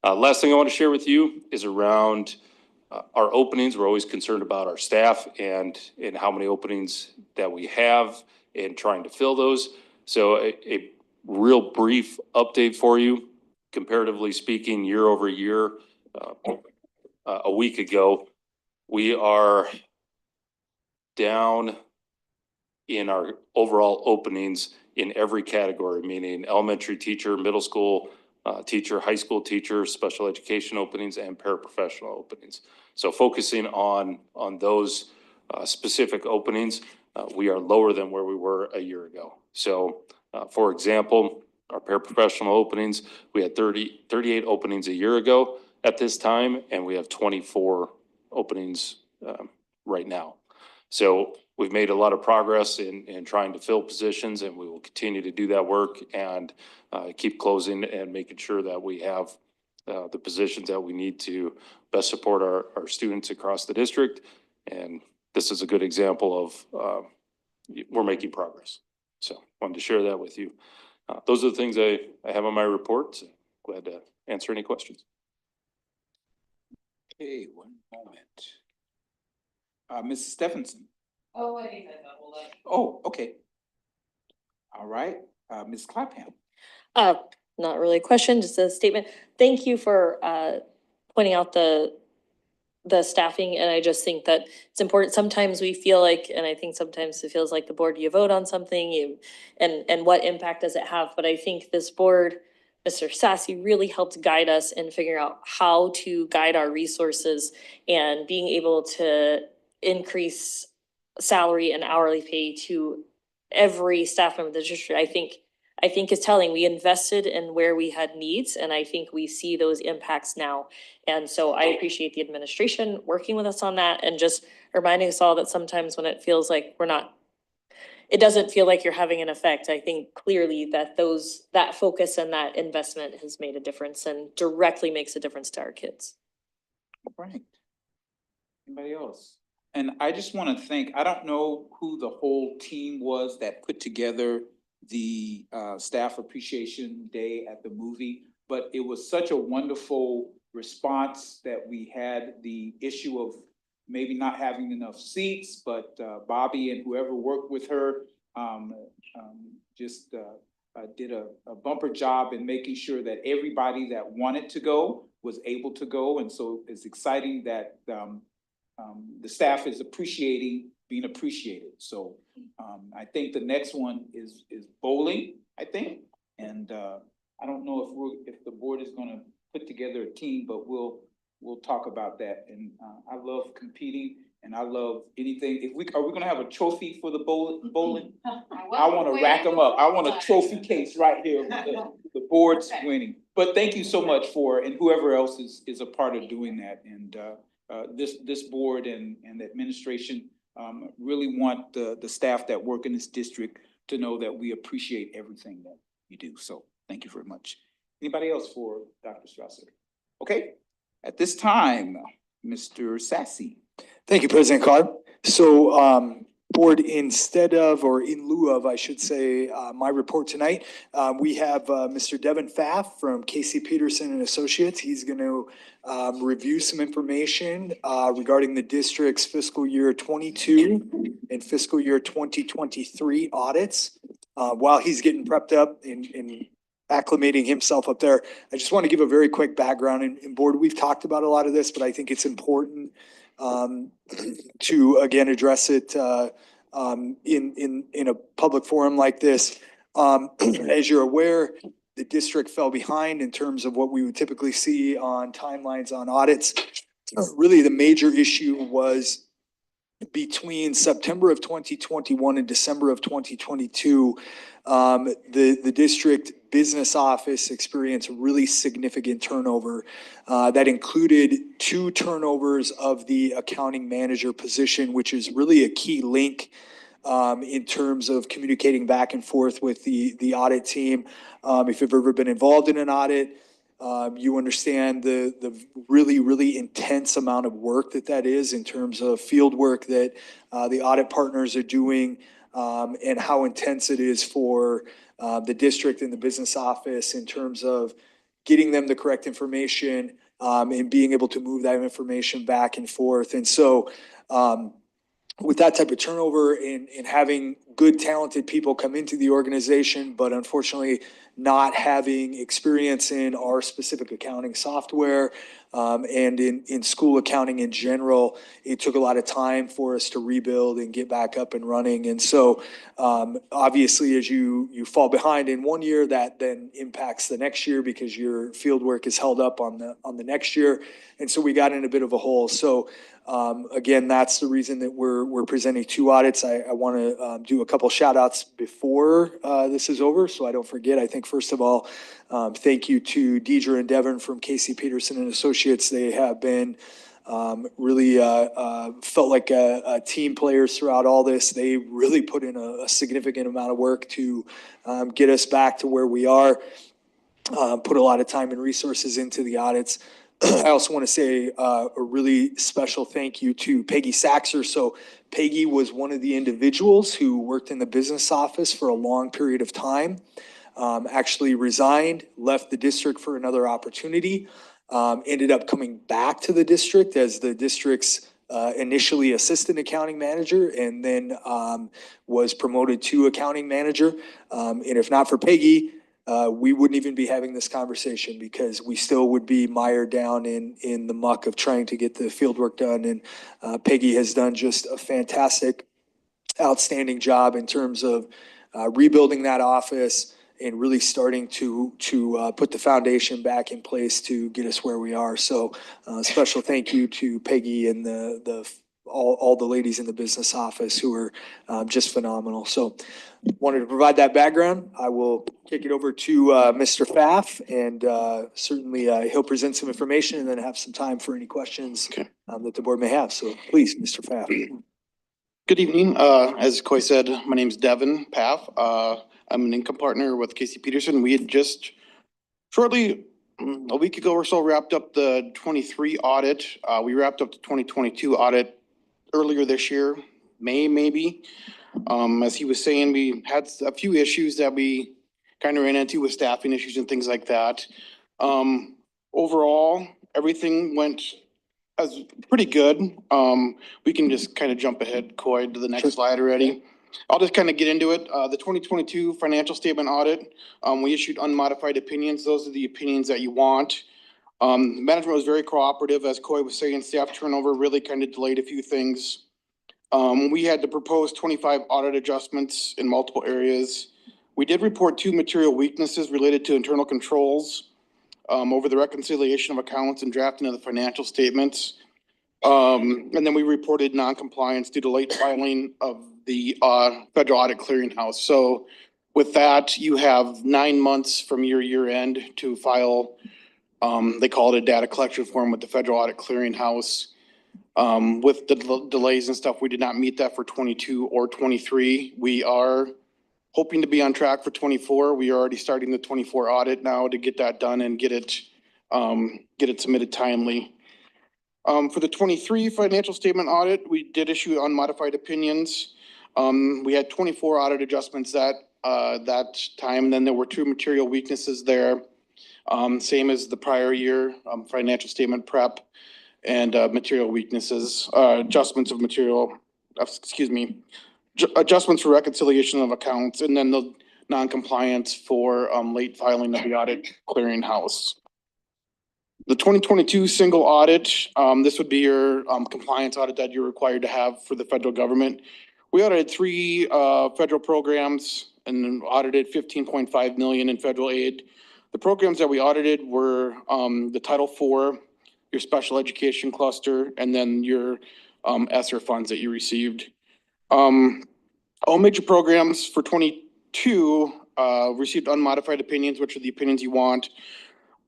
last thing I want to share with you is around our openings. We're always concerned about our staff and how many openings that we have and trying to fill those. So a real brief update for you. Comparatively speaking, year over year, a week ago, we are down in our overall openings in every category, meaning elementary teacher, middle school teacher, high school teacher, special education openings, and paraprofessional openings. So focusing on those specific openings, we are lower than where we were a year ago. So for example, our paraprofessional openings, we had 38 openings a year ago at this time, and we have 24 openings right now. So we've made a lot of progress in trying to fill positions, and we will continue to do that work and keep closing and making sure that we have the positions that we need to best support our students across the district. And this is a good example of we're making progress. So wanted to share that with you. Those are the things I have on my report. So glad to answer any questions. Okay, one moment. Mrs. Stephenson. Oh, I think that's a whole lot. Oh, okay. All right, Ms. Clapham. Not really a question, just a statement. Thank you for pointing out the staffing, and I just think that it's important. Sometimes we feel like, and I think sometimes it feels like the board, you vote on something, and what impact does it have? But I think this board, Mr. Sassy, really helped guide us in figuring out how to guide our resources and being able to increase salary and hourly pay to every staff member of the district. I think is telling. We invested in where we had needs, and I think we see those impacts now. And so I appreciate the administration working with us on that and just reminding us all that sometimes when it feels like it doesn't feel like you're having an effect. I think clearly that that focus and that investment has made a difference and directly makes a difference to our kids. Right. Anybody else? And I just want to thank, I don't know who the whole team was that put together the Staff Appreciation Day at the movie, but it was such a wonderful response that we had the issue of maybe not having enough seats, but Bobby and whoever worked with her just did a bumper job in making sure that everybody that wanted to go was able to go. And so it's exciting that the staff is being appreciated. So I think the next one is bowling, I think. And I don't know if the board is gonna put together a team, but we'll talk about that. And I love competing and I love anything. Are we gonna have a trophy for the bowling? I wanna rack them up. I want a trophy case right here with the board's winning. But thank you so much and whoever else is a part of doing that. And this board and the administration really want the staff that work in this district to know that we appreciate everything that you do. So thank you very much. Anybody else for Dr. Strasser? Okay, at this time, Mr. Sassy. Thank you, President Carr. So board, instead of, or in lieu of, I should say, my report tonight, we have Mr. Devin Pfaff from Casey Peterson and Associates. He's going to review some information regarding the district's fiscal year 22 and fiscal year 2023 audits. While he's getting prepped up and acclimating himself up there. I just want to give a very quick background and board, we've talked about a lot of this, but I think it's important to again address it in a public forum like this. As you're aware, the district fell behind in terms of what we would typically see on timelines on audits. Really, the major issue was between September of 2021 and December of 2022, the district business office experienced really significant turnover. That included 2 turnovers of the accounting manager position, which is really a key link in terms of communicating back and forth with the audit team. If you've ever been involved in an audit, you understand the really, really intense amount of work that is in terms of field work that the audit partners are doing, and how intense it is for the district and the business office in terms of getting them the correct information and being able to move that information back and forth. And so with that type of turnover and having good, talented people come into the organization, but unfortunately not having experience in our specific accounting software and in school accounting in general, it took a lot of time for us to rebuild and get back up and running. And so obviously, as you fall behind in one year, that then impacts the next year because your field work is held up on the next year. And so we got in a bit of a hole. So again, that's the reason that we're presenting 2 audits. I want to do a couple shout outs before this is over, so I don't forget. I think first of all, thank you to Deidre and Devin from Casey Peterson and Associates. They have been really felt like team players throughout all this. They really put in a significant amount of work to get us back to where we are. Put a lot of time and resources into the audits. I also want to say a really special thank you to Peggy Saxer. So Peggy was one of the individuals who worked in the business office for a long period of time, actually resigned, left the district for another opportunity, ended up coming back to the district as the district's initially assistant accounting manager, and then was promoted to accounting manager. And if not for Peggy, we wouldn't even be having this conversation because we still would be mired down in the muck of trying to get the field work done. And Peggy has done just a fantastic, outstanding job in terms of rebuilding that office and really starting to put the foundation back in place to get us where we are. So special thank you to Peggy and all the ladies in the business office who are just phenomenal. So wanted to provide that background. I will kick it over to Mr. Pfaff, and certainly he'll present some information and then have some time for any questions that the board may have. So please, Mr. Pfaff. Good evening. As Coy said, my name is Devin Pfaff. I'm an income partner with Casey Peterson. We had just shortly a week ago or so wrapped up the 23 audit. We wrapped up the 2022 audit earlier this year, May maybe. As he was saying, we had a few issues that we kind of ran into with staffing issues and things like that. Overall, everything went as pretty good. We can just kind of jump ahead, Coy, to the next slide already. I'll just kind of get into it. The 2022 financial statement audit, we issued unmodified opinions. Those are the opinions that you want. Management was very cooperative. As Coy was saying, staff turnover really kind of delayed a few things. We had to propose 25 audit adjustments in multiple areas. We did report 2 material weaknesses related to internal controls over the reconciliation of accounts and drafting of the financial statements. And then we reported non-compliance due to late filing of the Federal Audit Clearinghouse. So with that, you have 9 months from your year end to file, they call it a data collection form with the Federal Audit Clearinghouse. With the delays and stuff, we did not meet that for 22 or 23. We are hoping to be on track for 24. We are already starting the 24 audit now to get that done and get it submitted timely. For the 23 financial statement audit, we did issue unmodified opinions. We had 24 audit adjustments that time. And then there were 2 material weaknesses there. Same as the prior year, financial statement prep and material weaknesses, adjustments for reconciliation of accounts. And then noncompliance for late filing of the audit clearinghouse. The 2022 single audit, this would be your compliance audit that you're required to have for the federal government. We audited 3 federal programs and then audited 15.5 million in federal aid. The programs that we audited were the Title IV, your special education cluster, and then your ESSER funds that you received. All major programs for 22 received unmodified opinions, which are the opinions you want.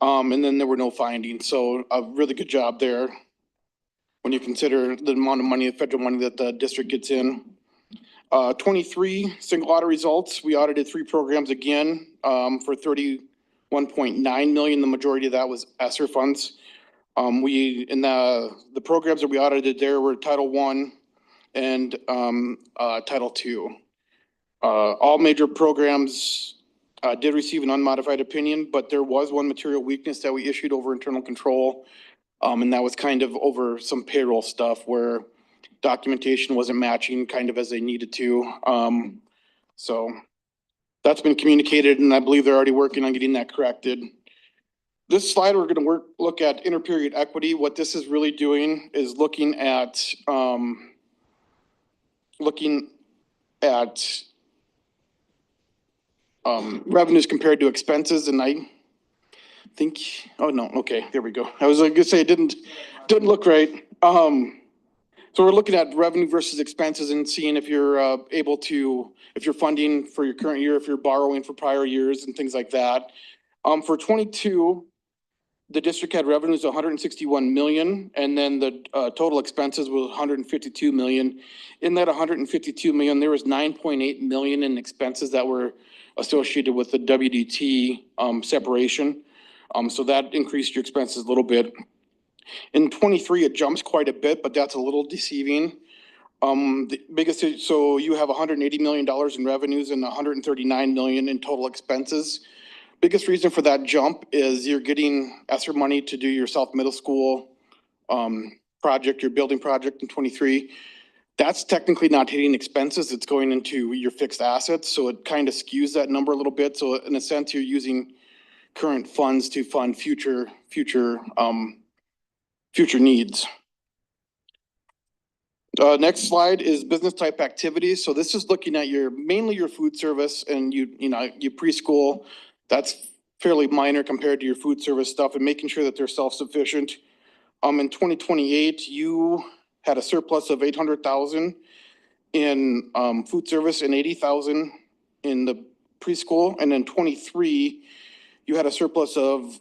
And then there were no findings. So a really good job there when you consider the amount of money, the federal money that the district gets in. 23 single audit results. We audited 3 programs again for 31.9 million. The majority of that was ESSER funds. We in the programs that we audited there were Title I and Title II. All major programs did receive an unmodified opinion, but there was one material weakness that we issued over internal control. And that was kind of over some payroll stuff where documentation wasn't matching kind of as they needed to. So that's been communicated, and I believe they're already working on getting that corrected. This slide, we're going to look at interperiod equity. What this is really doing is looking at revenues compared to expenses, and I think, oh no, okay, there we go. I was gonna say it didn't look right. So we're looking at revenue versus expenses and seeing if you're able to, if you're funding for your current year, if you're borrowing for prior years and things like that. For 22, the district had revenues of 161 million, and then the total expenses was 152 million. In that 152 million, there was 9.8 million in expenses that were associated with the WDT separation. So that increased your expenses a little bit. In 23, it jumps quite a bit, but that's a little deceiving. The biggest, so you have $180 million in revenues and 139 million in total expenses. Biggest reason for that jump is you're getting ESSER money to do your South Middle School project, your building project in 23. That's technically not hitting expenses. It's going into your fixed assets. So it kind of skews that number a little bit. So in a sense, you're using current funds to fund future needs. Next slide is business type activities. So this is looking at mainly your food service and your preschool. That's fairly minor compared to your food service stuff and making sure that they're self-sufficient. In 2028, you had a surplus of 800,000 in food service and 80,000 in the preschool. And in 23, you had a surplus of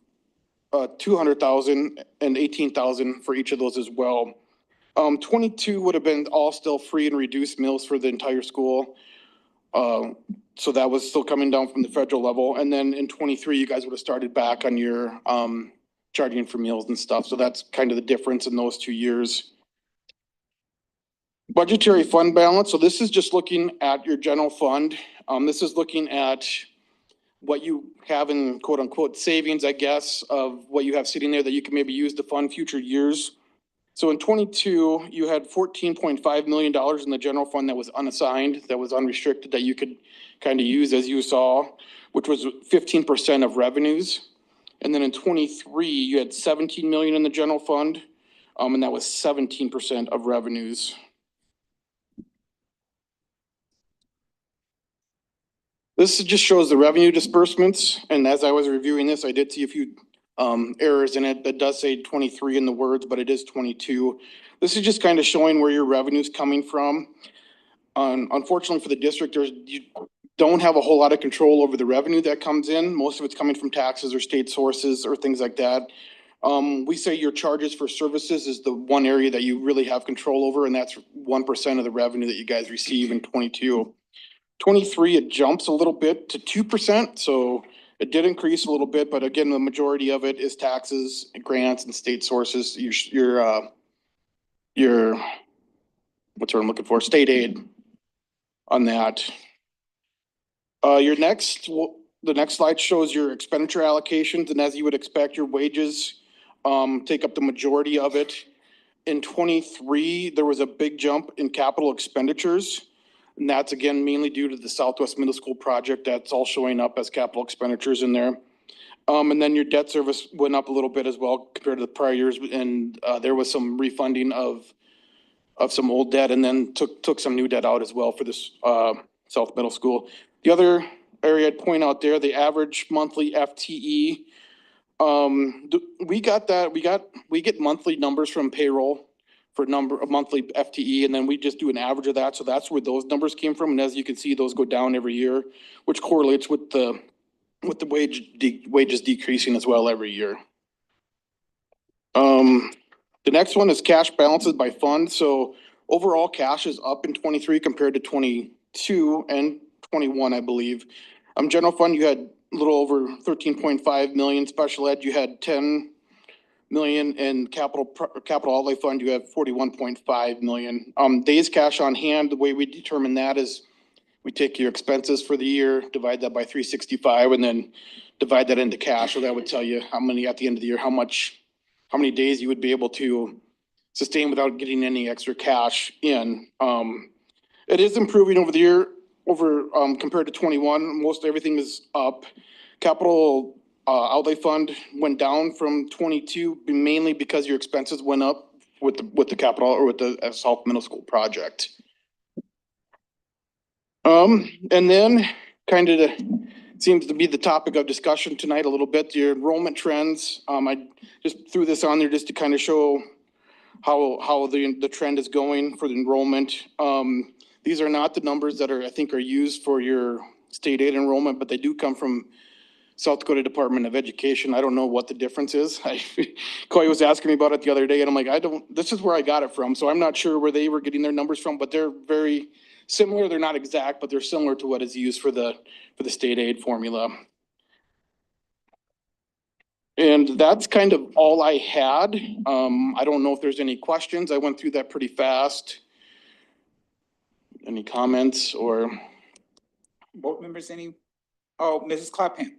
200,000 and 18,000 for each of those as well. 22 would have been all still free and reduced meals for the entire school. So that was still coming down from the federal level. And then in 23, you guys would have started back on your charging for meals and stuff. So that's kind of the difference in those 2 years. Budgetary fund balance. So this is just looking at your general fund. This is looking at what you have in quote unquote savings, I guess, of what you have sitting there that you can maybe use to fund future years. So in 22, you had $14.5 million in the general fund that was unassigned, that was unrestricted, that you could kind of use as you saw, which was 15% of revenues. And then in 23, you had 17 million in the general fund, and that was 17% of revenues. This just shows the revenue disbursements. And as I was reviewing this, I did see a few errors in it that does say 23 in the words, but it is 22. This is just kind of showing where your revenue is coming from. Unfortunately for the district, you don't have a whole lot of control over the revenue that comes in. Most of it's coming from taxes or state sources or things like that. We say your charges for services is the one area that you really have control over, and that's 1% of the revenue that you guys receive in 22. 23, it jumps a little bit to 2%. So it did increase a little bit, but again, the majority of it is taxes, grants, and state sources. Your what's what I'm looking for? State aid on that. The next slide shows your expenditure allocations, and as you would expect, your wages take up the majority of it. In 23, there was a big jump in capital expenditures. And that's again mainly due to the Southwest Middle School project. That's all showing up as capital expenditures in there. And then your debt service went up a little bit as well compared to the prior years, and there was some refunding of some old debt, and then took some new debt out as well for this South Middle School. The other area I'd point out there, the average monthly FTE. We get monthly numbers from payroll for number of monthly FTE, and then we just do an average of that. So that's where those numbers came from. And as you can see, those go down every year, which correlates with the wages decreasing as well every year. The next one is cash balances by fund. So overall cash is up in 23 compared to 22 and 21, I believe. General fund, you had a little over 13.5 million. Special ed, you had 10 million, and capital outlay fund, you have 41.5 million. Days cash on hand, the way we determine that is we take your expenses for the year, divide that by 365, and then divide that into cash. So that would tell you how many at the end of the year, how many days you would be able to sustain without getting any extra cash in. It is improving over the year, compared to 21. Most everything is up. Capital outlay fund went down from 22, mainly because your expenses went up with the capital or with the South Middle School project. And then kind of seems to be the topic of discussion tonight a little bit, your enrollment trends. I just threw this on there just to kind of show how the trend is going for the enrollment. These are not the numbers that I think are used for your state aid enrollment, but they do come from South Dakota Department of Education. I don't know what the difference is. Coy was asking me about it the other day, and I'm like, this is where I got it from. So I'm not sure where they were getting their numbers from, but they're very similar. They're not exact, but they're similar to what is used for the state aid formula. And that's kind of all I had. I don't know if there's any questions. I went through that pretty fast. Any comments or? Board members, any? Oh, Mrs. Clapham.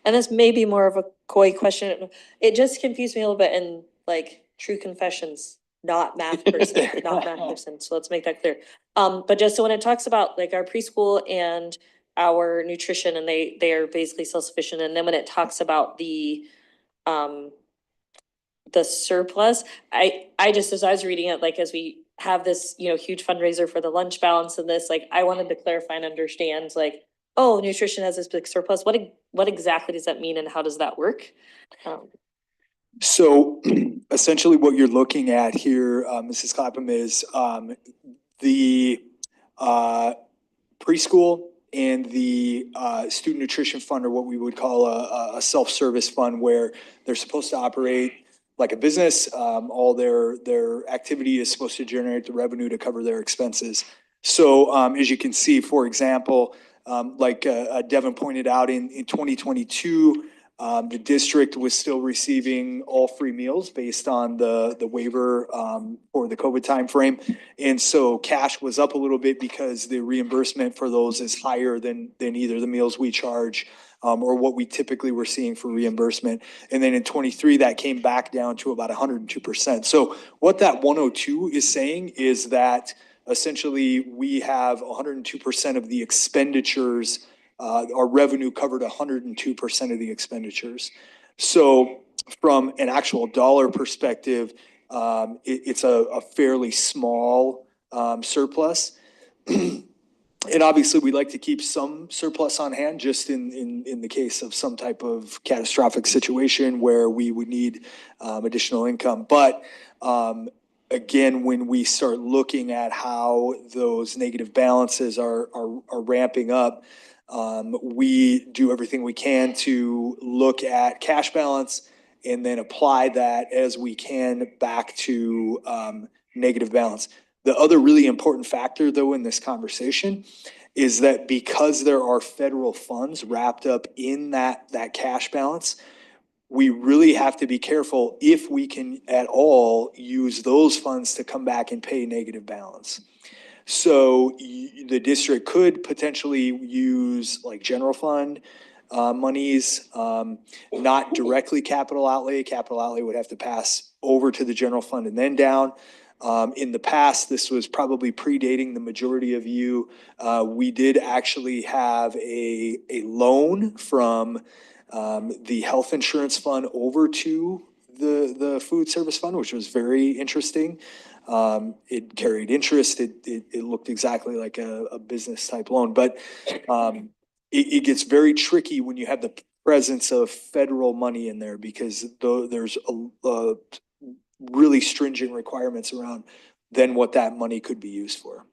And this may be more of a coy question. It just confused me a little bit, and like true confessions, not math person, not math person. So let's make that clear. But just so when it talks about like our preschool and our nutrition, and they are basically self-sufficient. And then when it talks about the surplus, I just, as I was reading it, like as we have this, huge fundraiser for the lunch balance and this, like, I wanted to clarify and understand, like, oh, nutrition has this big surplus. What exactly does that mean, and how does that work? So essentially what you're looking at here, Mrs. Clapham, is the preschool and the student nutrition fund are what we would call a self-service fund, where they're supposed to operate like a business. All their activity is supposed to generate the revenue to cover their expenses. So as you can see, for example, like Devin pointed out, in 2022, the district was still receiving all free meals based on the waiver for the COVID timeframe. And so cash was up a little bit because the reimbursement for those is higher than either the meals we charge or what we typically were seeing for reimbursement. And then in 23, that came back down to about 102%. So what that 102 is saying is that essentially we have 102% of the expenditures. Our revenue covered 102% of the expenditures. So from an actual dollar perspective, it's a fairly small surplus. And obviously we'd like to keep some surplus on hand just in the case of some type of catastrophic situation where we would need additional income. But again, when we start looking at how those negative balances are ramping up, we do everything we can to look at cash balance and then apply that as we can back to negative balance. The other really important factor, though, in this conversation is that because there are federal funds wrapped up in that cash balance, we really have to be careful if we can at all use those funds to come back and pay negative balance. So the district could potentially use like general fund monies, not directly capital outlay. Capital outlay would have to pass over to the general fund and then down. In the past, this was probably predating the majority of you. We did actually have a loan from the health insurance fund over to the food service fund, which was very interesting. It carried interest. It looked exactly like a business type loan, but it gets very tricky when you have the presence of federal money in there because there's a really stringent requirements around then what that money could be used for.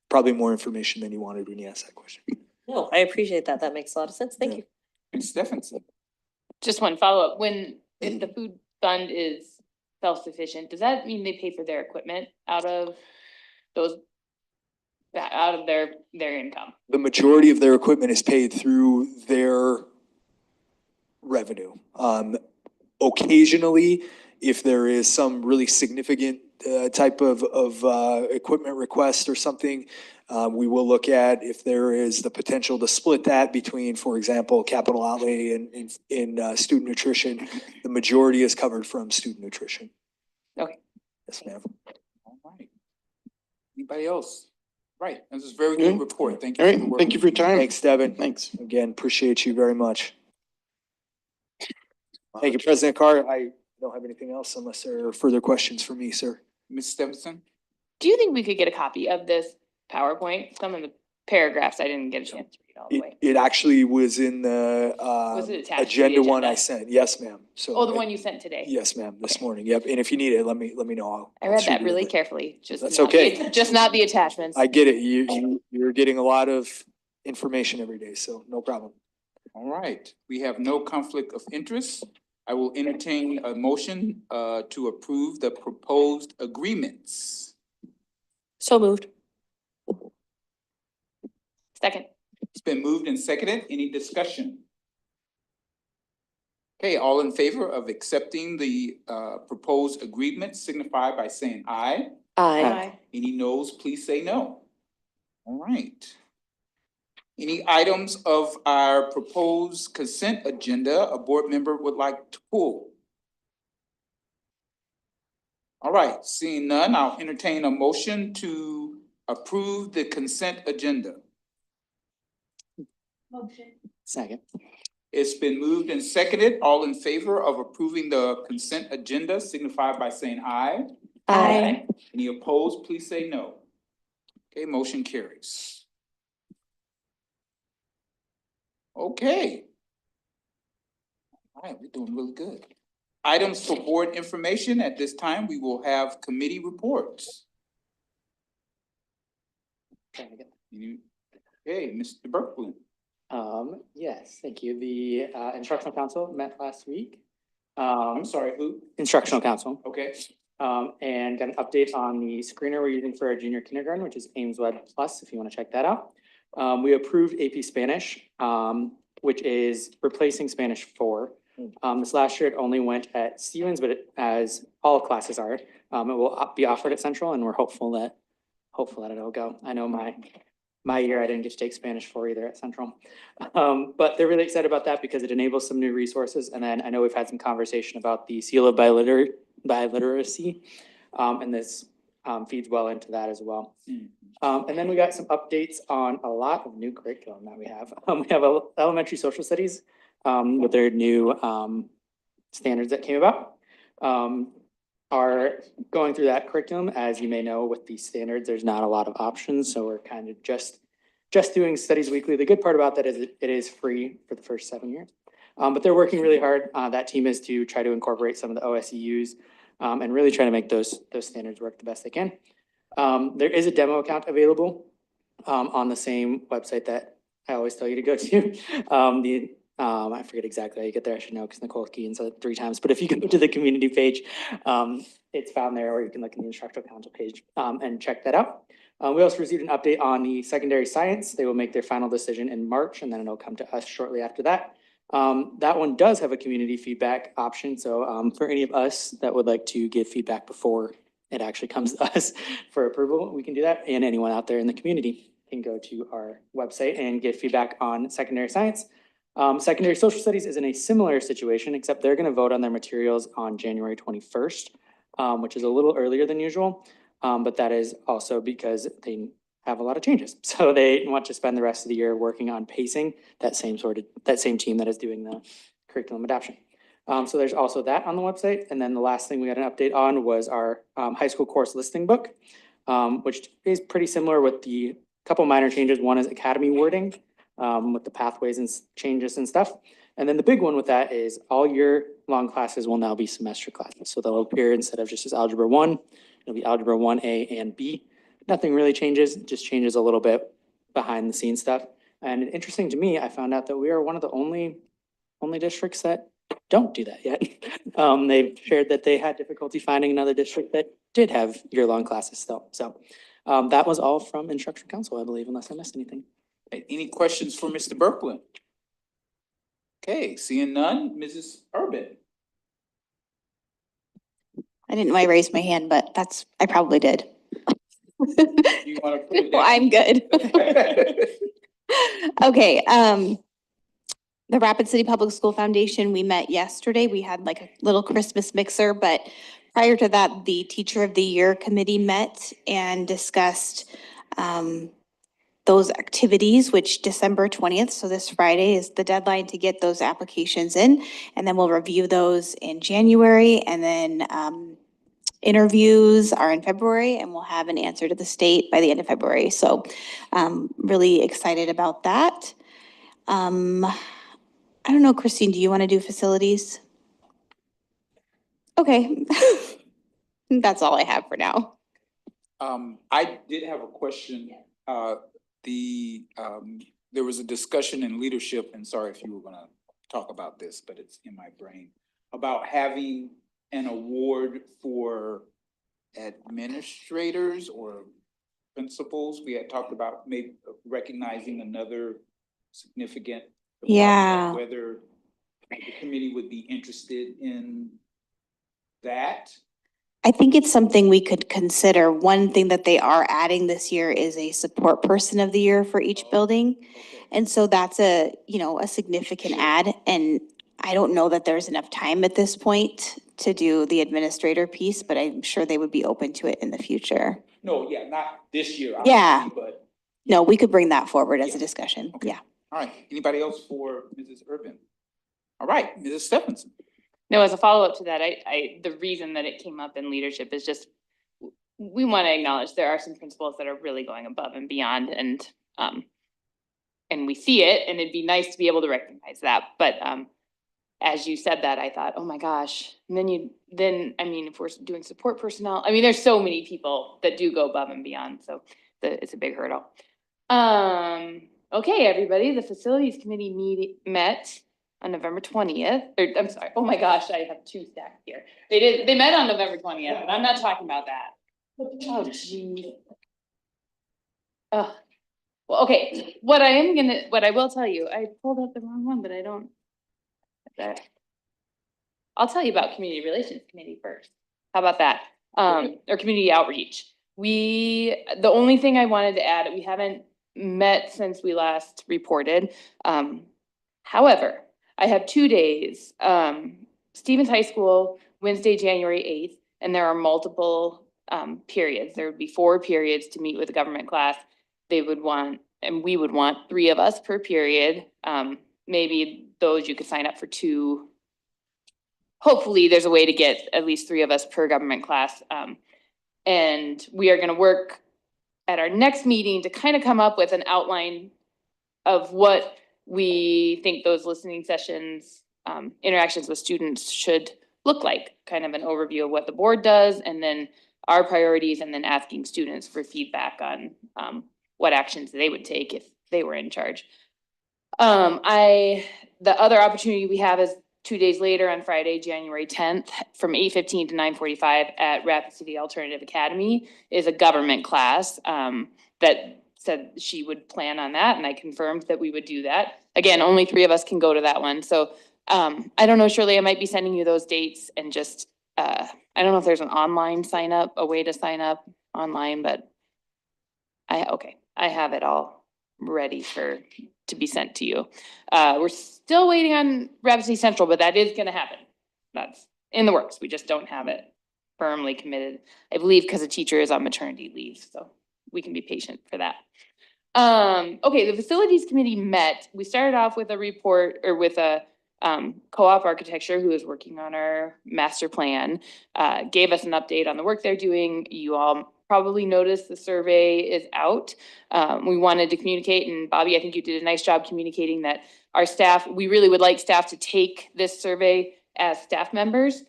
Probably more information than you wanted when you asked that question. No, I appreciate that. That makes a lot of sense. Thank you. Ms. Stephenson. Just one follow-up, if the food fund is self-sufficient, does that mean they pay for their equipment out of their income? The majority of their equipment is paid through their revenue. Occasionally, if there is some really significant type of equipment request or something, we will look at if there is the potential to split that between, for example, capital outlay in student nutrition. The majority is covered from student nutrition. Okay. Yes, ma'am. All right. Anybody else? Right, this is a very good report. Thank you. All right, thank you for your time. Thanks, Devin. Thanks. Again, appreciate you very much. Thank you, President Carr. I don't have anything else unless there are further questions for me, sir. Ms. Stephenson? Do you think we could get a copy of this PowerPoint? Some of the paragraphs I didn't get a chance to read all the way. It actually was in the Was it attached to the agenda one I agenda? sent. Yes, ma'am. So Oh, the one you sent today? Yes, ma'am, this morning. Yep. And if you need it, let me know. I read shoot that you really over. carefully, just That's not the- okay. Just not the attachments. I get it. You're getting a lot of information every day, so no problem. All right, we have no conflict of interest. I will entertain a motion to approve the proposed agreements. So moved. Second. It's been moved and seconded. Any discussion? Okay, all in favor of accepting the proposed agreement signify by saying aye. Aye. Any noes, please say no. All right. Any items of our proposed consent agenda a board member would like to pull? All right, seeing none, I'll entertain a motion to approve the consent agenda. Motion. Second. It's been moved and seconded. All in favor of approving the consent agenda signify by saying aye. Aye. Any opposed, please say no. Okay, motion carries. Okay. All right, we're doing really good. Items for board information. At this time, we will have committee reports. Okay, Mr. Berkblum. Yes, thank you. The instructional council met last week. I'm sorry, who? Instructional council. Okay. And got an update on the screener we're using for our junior kindergarten, which is Ames Web Plus, if you want to check that out. We approved AP Spanish, which is replacing Spanish 4. This last year, it only went at Stevens, but as all classes are, it will be offered at Central, and we're hopeful that it'll go. I know my year, I didn't get to take Spanish 4 either at Central. But they're really excited about that because it enables some new resources. And then I know we've had some conversation about the seal of biliteracy, and this feeds well into that as well. And then we got some updates on a lot of new curriculum that we have. We have elementary social studies with their new standards that came about. Are going through that curriculum. As you may know, with these standards, there's not a lot of options. So we're kind of just doing studies weekly. The good part about that is it is free for the first 7 years. But they're working really hard. That team is to try to incorporate some of the OSEUs and really try to make those standards work the best they can. There is a demo account available on the same website that I always tell you to go to. I forget exactly how you get there. I should know because Nicole Keegan said it 3 times. But if you go to the community page, it's found there, or you can look in the instructional council page and check that out. We also received an update on the secondary science. They will make their final decision in March, and then it'll come to us shortly after that. That one does have a community feedback option. So for any of us that would like to give feedback before it actually comes to us for approval, we can do that. And anyone out there in the community can go to our website and give feedback on secondary science. Secondary social studies is in a similar situation, except they're going to vote on their materials on January 21st, which is a little earlier than usual. But that is also because they have a lot of changes. So they want to spend the rest of the year working on pacing that same team that is doing the curriculum adoption. So there's also that on the website. And then the last thing we got an update on was our high school course listing book, which is pretty similar with the couple minor changes. One is academy wording with the pathways and changes and stuff. And then the big one with that is all year long classes will now be semester classes. So they'll appear instead of just as Algebra 1, it'll be Algebra 1A and B. Nothing really changes, just changes a little bit behind the scenes stuff. And interesting to me, I found out that we are one of the only districts that don't do that yet. They've shared that they had difficulty finding another district that did have year-long classes still. So that was all from Instruction Council, I believe, unless I missed anything. Any questions for Mr. Berkland? Okay, seeing none, Mrs. Urban. I didn't know I raised my hand, but I probably did. You want to put it Well, down? I'm good. Okay, the Rapid City Public School Foundation, we met yesterday. We had like a little Christmas mixer, but prior to that, the Teacher of the Year Committee met and discussed those activities, which December 20th, so this Friday is the deadline to get those applications in. And then we'll review those in January, and then interviews are in February, and we'll have an answer to the state by the end of February. So really excited about that. I don't know, Christine, do you want to do facilities? Okay. That's all I have for now. I did have a question. There was a discussion in leadership, and sorry if you were gonna talk about this, but it's in my brain, about having an award for administrators or principals. We had talked about maybe recognizing another significant department, Yeah. whether the committee would be interested in that. I think it's something we could consider. One thing that they are adding this year is a support person of the year for each building. And so that's a significant add. And I don't know that there's enough time at this point to do the administrator piece, but I'm sure they would be open to it in the future. No, yeah, not this year, Yeah. obviously, but, No, we could bring that forward as a Yeah. discussion. Okay. Yeah. all right. Anybody else for Mrs. Urban? All right, Mrs. Stephenson. No, as a follow-up to that, the reason that it came up in leadership is just, we want to acknowledge there are some principals that are really going above and beyond, and we see it, and it'd be nice to be able to recognize that, but as you said that, I thought, oh my gosh, and then if we're doing support personnel, there's so many people that do go above and beyond, so it's a big hurdle. Okay, everybody, the facilities committee met on November 20th, or I'm sorry, oh my gosh, I have two stacked here. They met on November 20th, but I'm not talking about that. Oh, geez. Oh, well, okay, what I will tell you, I pulled up the wrong one, but I don't. I'll tell you about Community Relations Committee first. How about that? Or community outreach. The only thing I wanted to add, we haven't met since we last reported. However, I have 2 days, Stevens High School, Wednesday, January 8th, and there are multiple periods. There would be 4 periods to meet with the government class. They would want, and we would want 3 of us per period. Maybe those you could sign up for 2. Hopefully there's a way to get at least 3 of us per government class. And we are gonna work at our next meeting to kind of come up with an outline of what we think those listening sessions, interactions with students should look like, kind of an overview of what the board does, and then our priorities, and then asking students for feedback on what actions they would take if they were in charge. The other opportunity we have is 2 days later on Friday, January 10th, from 8:15 to 9:45 at Rapid City Alternative Academy is a government class that said she would plan on that, and I confirmed that we would do that. Again, only 3 of us can go to that one. So I don't know, Shirley, I might be sending you those dates, and just, I don't know if there's an online sign up, a way to sign up online, but I have it all ready to be sent to you. We're still waiting on Rapid City Central, but that is gonna happen. That's in the works. We just don't have it firmly committed, I believe, because a teacher is on maternity leave, so we can be patient for that. Okay, the facilities committee met. We started off with a report or with a Co-op Architecture, who is working on our master plan, gave us an update on the work they're doing. You all probably noticed the survey is out. We wanted to communicate, and Bobby, I think you did a nice job communicating that our staff, we really would like staff to take this survey as staff members.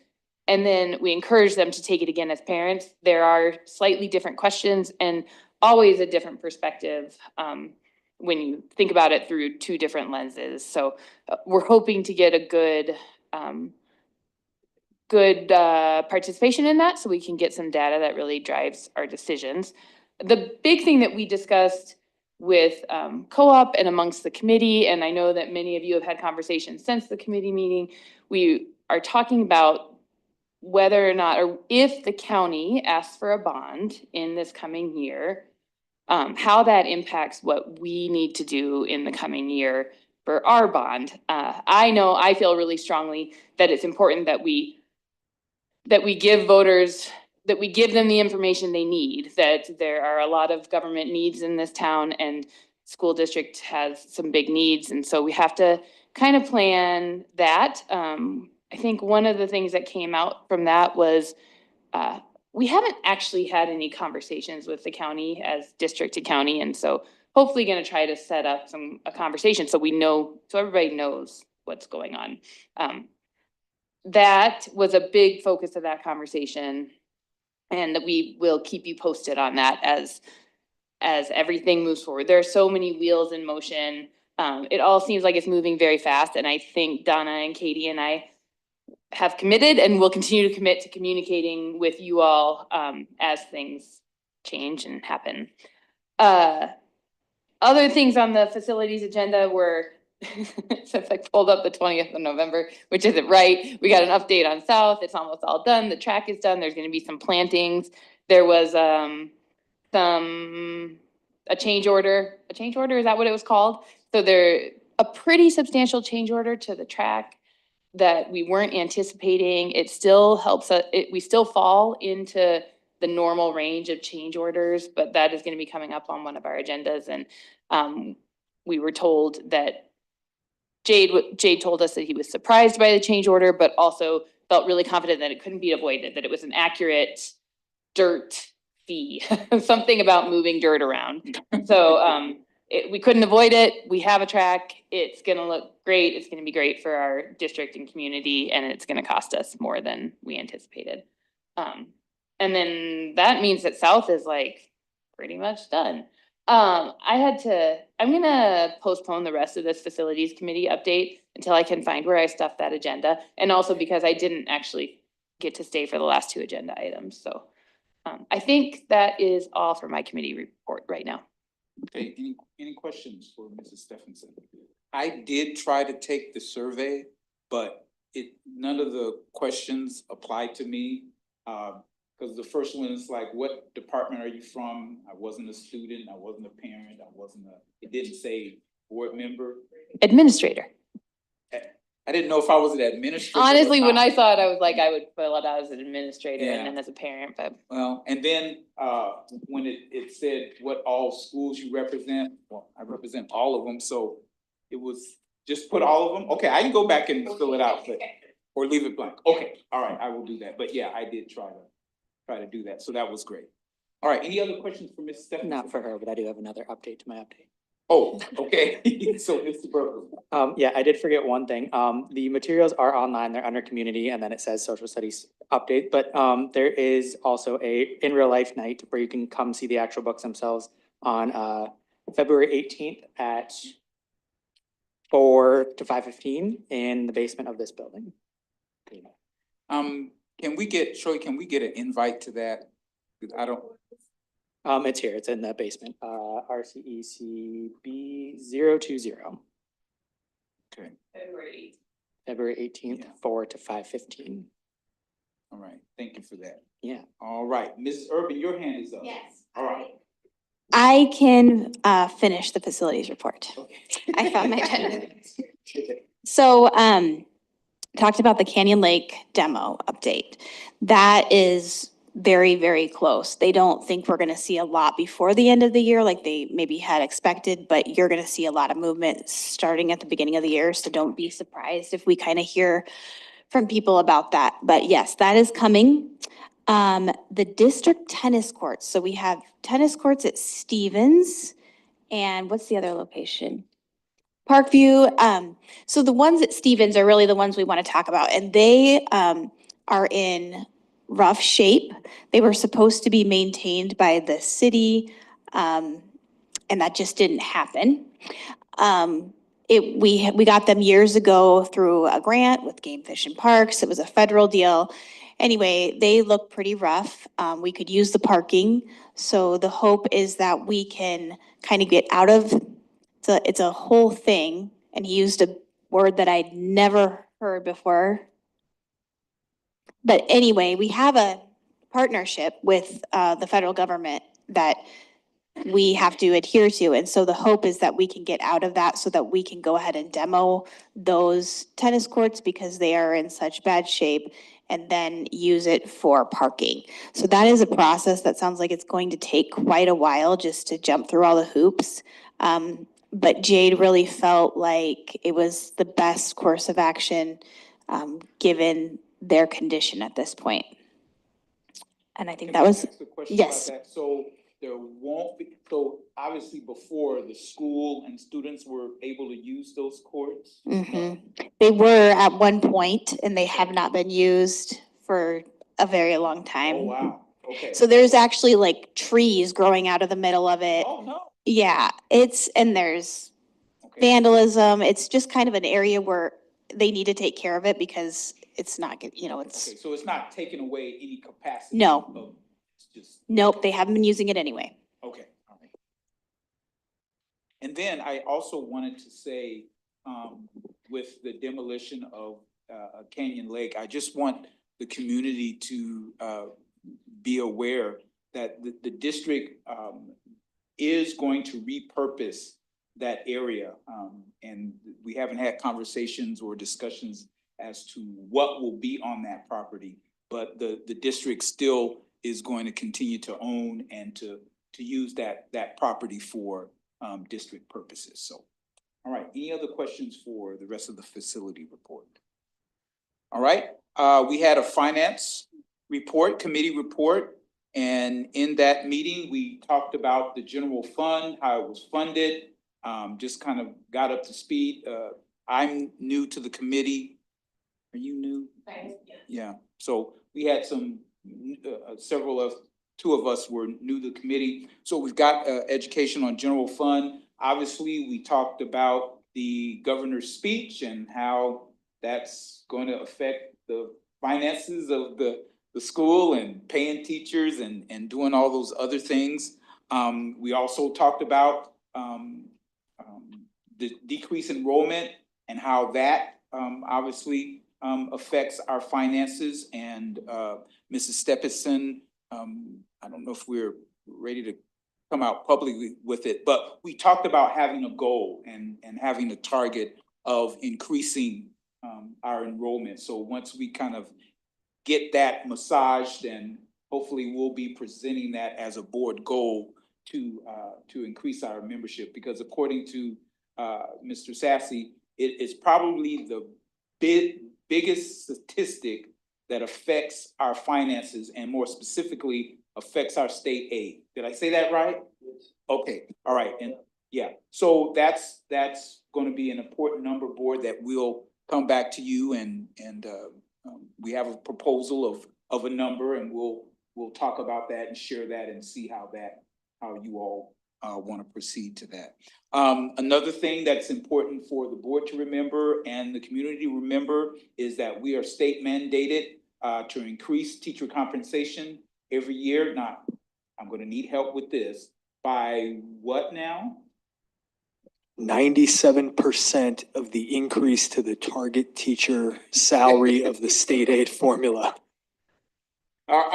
And then we encourage them to take it again as parents. There are slightly different questions and always a different perspective when you think about it through two different lenses. So we're hoping to get a good participation in that so we can get some data that really drives our decisions. The big thing that we discussed with Co-op and amongst the committee, and I know that many of you have had conversations since the committee meeting, we are talking about whether or not, or if the county asks for a bond in this coming year, how that impacts what we need to do in the coming year for our bond. I feel really strongly that it's important that we give voters, that we give them the information they need, that there are a lot of government needs in this town and school district has some big needs. And so we have to kind of plan that. I think one of the things that came out from that was we haven't actually had any conversations with the county as district to county. And so hopefully going to try to set up a conversation so we know, so everybody knows what's going on. That was a big focus of that conversation. And that we will keep you posted on that as everything moves forward. There are so many wheels in motion. It all seems like it's moving very fast. And I think Donna and Katie and I have committed and will continue to commit to communicating with you all as things change and happen. Other things on the facilities agenda were, since I pulled up the 20th of November, which isn't right, we got an update on South. It's almost all done. The track is done. There's going to be some plantings. There was a change order. A change order, is that what it was called? So a pretty substantial change order to the track that we weren't anticipating. It still helps us, we still fall into the normal range of change orders, but that is going to be coming up on one of our agendas. And we were told that Jade told us that he was surprised by the change order, but also felt really confident that it couldn't be avoided, that it was an accurate dirt fee, something about moving dirt around. So we couldn't avoid it. We have a track. It's going to look great. It's going to be great for our district and community, and it's going to cost us more than we anticipated. And then that means that South is like pretty much done. I'm going to postpone the rest of this facilities committee update until I can find where I stuffed that agenda. And also because I didn't actually get to stay for the last two agenda items. So I think that is all for my committee report right now. Okay, any questions for Mrs. Stephenson? I did try to take the survey, but none of the questions applied to me. Because the first one is like, what department are you from? I wasn't a student, I wasn't a parent, it didn't say board member. Administrator. I didn't know if I was an administrator. Honestly, when I saw it, I was like, I would fill it out as an administrator Yeah. and then as a parent, but. Well, and then when it said what all schools you represent, well, I represent all of them, so it was just put all of them. Okay, I can go back and fill it out, or leave it blank. Okay, all right, I will do that. But yeah, I did try to do that, so that was great. All right, any other questions for Ms. Stephenson? Not for her, but I do have another update to my update. Oh, okay. So Mr. Berkeley. Yeah, I did forget one thing. The materials are online, they're under community, and then it says social studies update, but there is also a in real life night where you can come see the actual books themselves on February 18th at 4 to 5:15 in the basement of this building. Can we get an invite to that? 'Cause I don't. It's here, it's in the basement, RCECB 020. Okay, February 18th, 4 to 5:15. all right, thank you for that. Yeah. All right, Mrs. Urban, your hand is up. Yes. All right. I can finish the facilities report. I found my pen. So talked about the Canyon Lake demo update. That is very, very close. They don't think we're gonna see a lot before the end of the year like they maybe had expected, but you're gonna see a lot of movement starting at the beginning of the year, so don't be surprised if we kind of hear from people about that. But yes, that is coming. The district tennis courts, so we have tennis courts at Stevens, and what's the other location? Parkview. So the ones at Stevens are really the ones we want to talk about, and they are in rough shape. They were supposed to be maintained by the city, and that just didn't happen. We got them years ago through a grant with Game Fish and Parks. It was a federal deal. Anyway, they look pretty rough. We could use the parking. So the hope is that we can kind of get out of, it's a whole thing. And he used a word that I'd never heard before. But anyway, we have a partnership with the federal government that we have to adhere to. And so the hope is that we can get out of that so that we can go ahead and demo those tennis courts because they are in such bad shape, and then use it for parking. So that is a process that sounds like it's going to take quite a while just to jump through all the hoops. But Jade really felt like it was the best course of action given their condition at this point. And I think that was, yes. So there won't be, so obviously before the school and students were able to use those courts? They were at one point and they have not been used for a very long time. Oh, wow, okay. So there's actually like trees growing out of the middle of it. Oh, no. Yeah, and there's vandalism. It's just kind of an area where they need to take care of it because it's not, it's. Okay, so it's not taking away any capacity? No. It's just. Nope, they haven't been using it anyway. Okay, all right. And then I also wanted to say, with the demolition of Canyon Lake, I just want the community to be aware that the district is going to repurpose that area. And we haven't had conversations or discussions as to what will be on that property, but the district still is going to continue to own and to use that property for district purposes. So, all right, any other questions for the rest of the facility report? All right, we had a finance report, committee report, and in that meeting, we talked about the general fund, how it was funded, just kind of got up to speed. I'm new to the committee. Are you new? Yeah, so we had some, two of us were new to the committee. So we've got education on general fund. Obviously, we talked about the governor's speech and how that's going to affect the finances of the school and paying teachers and doing all those other things. We also talked about the decreased enrollment and how that obviously affects our finances. And Mrs. Stephenson, I don't know if we're ready to come out publicly with it, but we talked about having a goal and having a target of increasing our enrollment. So once we kind of get that massaged, and hopefully we'll be presenting that as a board goal to increase our membership, because according to Mr. Sassy, it is probably the biggest statistic that affects our finances and more specifically affects our state aid. Did I say that right? Okay, all right, and yeah, so that's going to be an important number, board, that we'll come back to you and we have a proposal of a number, and we'll talk about that and share that and see how you all want to proceed to that. Another thing that's important for the board to remember and the community to remember is that we are state mandated to increase teacher compensation every year. Now, I'm going to need help with this. By what now? 97% of the increase to the target teacher salary of the state aid formula. All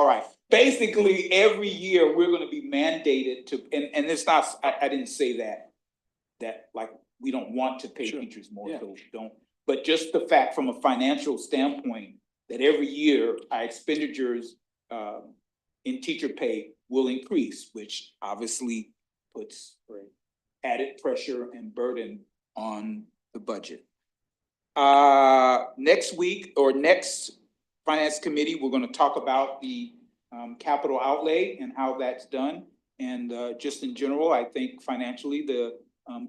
right. Basically, every year we're going to be mandated to, and it's not, I didn't say that like we don't want to pay teachers more, so But just the fact from a financial standpoint, that every year our expenditures in teacher pay will increase, which obviously puts added pressure and burden on the budget. Next week or next Finance Committee, we're gonna talk about the capital outlay and how that's done. And just in general, I think financially, the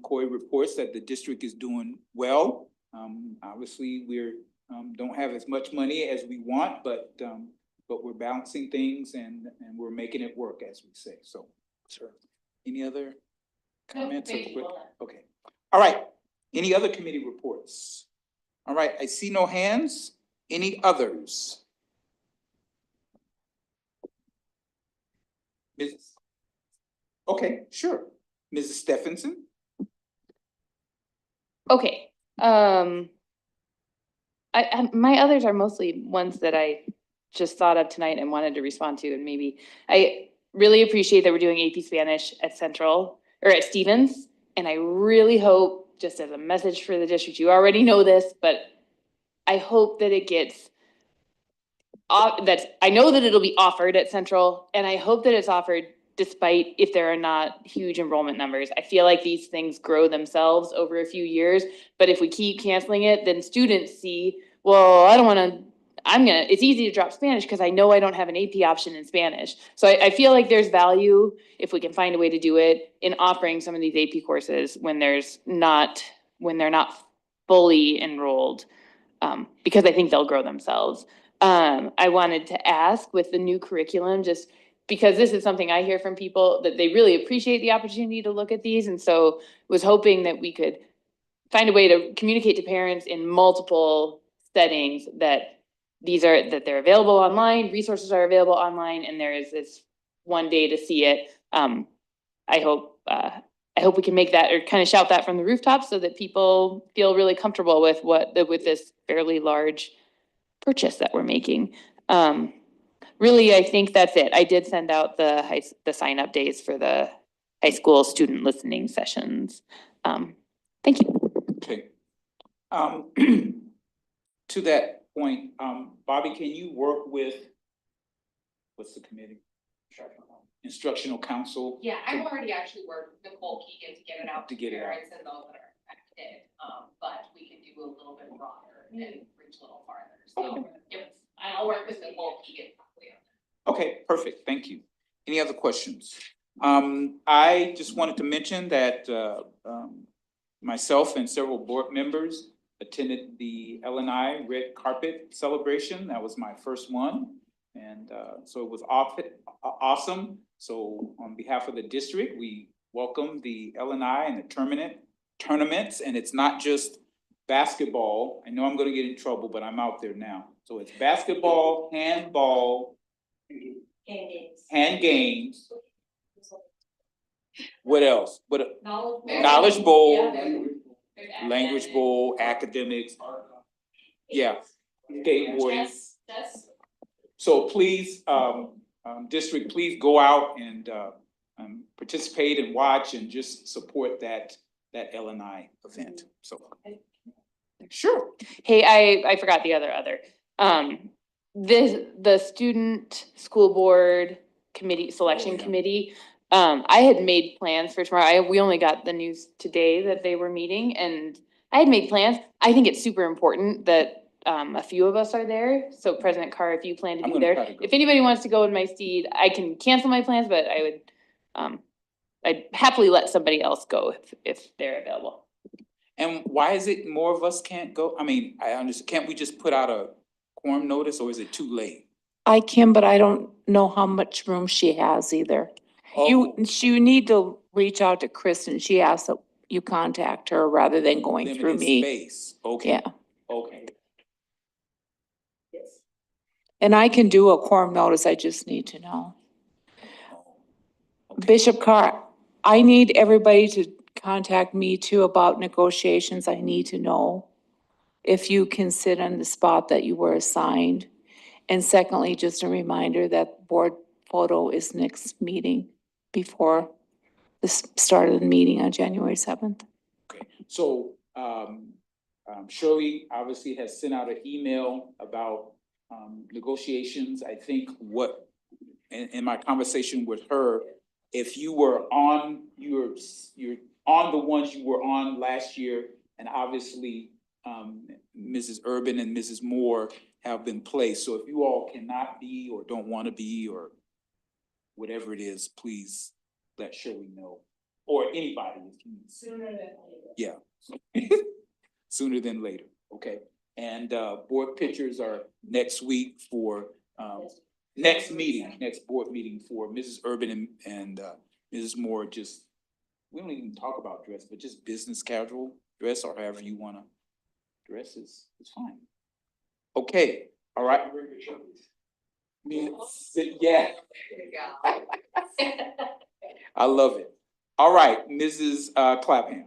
COI reports that the district is doing well. Obviously, we're don't have as much money as we want, but we're balancing things and we're making it work, as we say. So, sir, any other comments? Okay. All right. Any other committee reports? All right. I see no hands. Any others? Mrs. Okay, sure. Mrs. Stephenson? Okay, my others are mostly ones that I just thought of tonight and wanted to respond to, and maybe I really appreciate that we're doing AP Spanish at Central or at Stevens. And I really hope, just as a message for the district, you already know this, but I hope that it gets I know that it'll be offered at Central, and I hope that it's offered despite if there are not huge enrollment numbers. I feel like these things grow themselves over a few years, but if we keep canceling it, then students see, well, I don't wanna, it's easy to drop Spanish because I know I don't have an AP option in Spanish. So I feel like there's value, if we can find a way to do it, in offering some of these AP courses when they're not fully enrolled, because I think they'll grow themselves. I wanted to ask, with the new curriculum, just because this is something I hear from people, that they really appreciate the opportunity to look at these, and so was hoping that we could find a way to communicate to parents in multiple settings that they're available online, resources are available online, and there is this one day to see it. I hope we can make that, or kind of shout that from the rooftops, so that people feel really comfortable with with this fairly large purchase that we're making. Really, I think that's it. I did send out the sign up days for the high school student listening sessions. Thank you. Okay. To that point, Bobby, can you work with, what's the committee? Instructional council? Yeah, I've already actually worked with Nicole Keegan to get it out To get it out. parents and those that are affected. But we can do a little bit broader and reach a little farther. So yep, I'll work with Nicole Keegan. Okay, perfect. Thank you. Any other questions? I just wanted to mention that myself and several board members attended the L&I Red Carpet Celebration. That was my first one. And so it was awesome. So on behalf of the district, we welcome the L&I and the tournaments. And it's not just basketball. I know I'm gonna get in trouble, but I'm out there now. So it's basketball, handball, hand games. What else? Knowledge bowl, language bowl, academics. Yeah, skateboarding. So please, district, please go out and participate and watch and just support that L&I event. So, sure. Hey, I forgot the other. The student school board committee, selection committee, I had made plans for tomorrow. We only got the news today that they were meeting, and I had made plans. I think it's super important that a few of us are there. So President Carr, if you plan to be there, if anybody wants to go in my seat, I can cancel my plans, but I would, I'd happily let somebody else go if they're available. And why is it more of us can't go? I mean, I understand, can't we just put out a quorum notice, or is it too late? I can, but I don't know how much room she has either. You need to reach out to Kristen. She asked that you contact her rather than going through Limited me. space, okay. Yeah, Okay. Yes. and I can do a quorum notice. I just need to know. Bishop Carr, I need everybody to contact me too about negotiations. I need to know if you can sit on the spot that you were assigned. And secondly, just a reminder that board photo is next meeting before the start of the meeting on January 7th. Okay, so, Shirley obviously has sent out an email about negotiations. I think in my conversation with her, if you were on, you're on the ones you were on last year, and obviously Mrs. Urban and Mrs. Moore have been placed. So if you all cannot be or don't want to be or whatever it is, please let Shirley know, or anybody. Sooner than later. Yeah. Sooner than later, okay? And board pictures are next week for next board meeting for Mrs. Urban and Mrs. Moore. Just, we don't even talk about dress, but just business casual dress or however you wanna dress is fine. Okay, all right. Yeah. I love it. All right, Mrs. Clapham.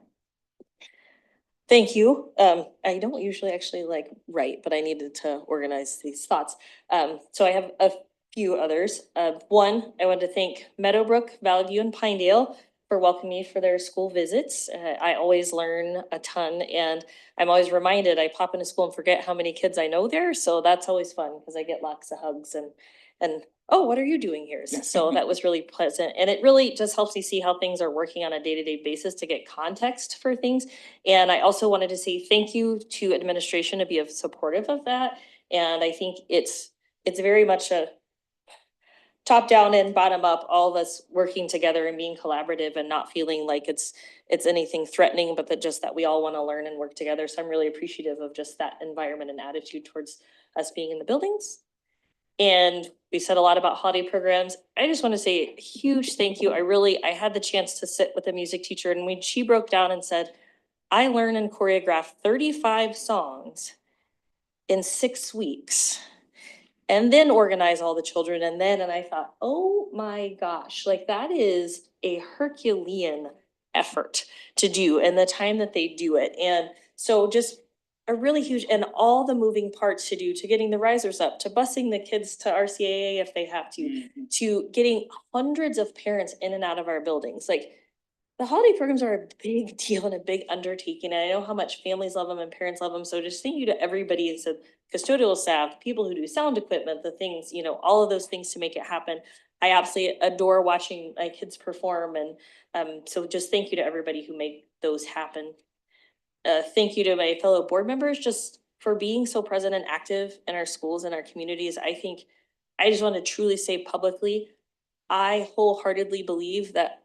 Thank you. I don't usually actually write, but I needed to organize these thoughts. So I have a few others. One, I want to thank Meadowbrook, Valley View, and Pinedale for welcoming me for their school visits. I always learn a ton, and I'm always reminded, I pop into school and forget how many kids I know there. So that's always fun because I get lots of hugs and oh, what are you doing here? So that was really pleasant. And it really just helps me see how things are working on a day-to-day basis to get context for things. And I also wanted to say thank you to administration to be supportive of that. And I think it's very much a top down and bottom up, all of us working together and being collaborative and not feeling like it's anything threatening, but that we all want to learn and work together. So I'm really appreciative of just that environment and attitude towards us being in the buildings. And we said a lot about holiday programs. I just want to say a huge thank you. I had the chance to sit with a music teacher, and when she broke down and said, I learned and choreographed 35 songs in 6 weeks and then organize all the children. And I thought, oh my gosh, that is a Herculean effort to do and the time that they do it. And so just a really huge, and all the moving parts to do, to getting the risers up, to busing the kids to RCAA if they have to getting hundreds of parents in and out of our buildings. The holiday programs are a big deal and a big undertaking. And I know how much families love them and parents love them. So just thank you to everybody. It's a custodial staff, people who do sound equipment, the things, all of those things to make it happen. I absolutely adore watching my kids perform. And so just thank you to everybody who made those happen. Thank you to my fellow board members just for being so present and active in our schools and our communities. I just want to truly say publicly, I wholeheartedly believe that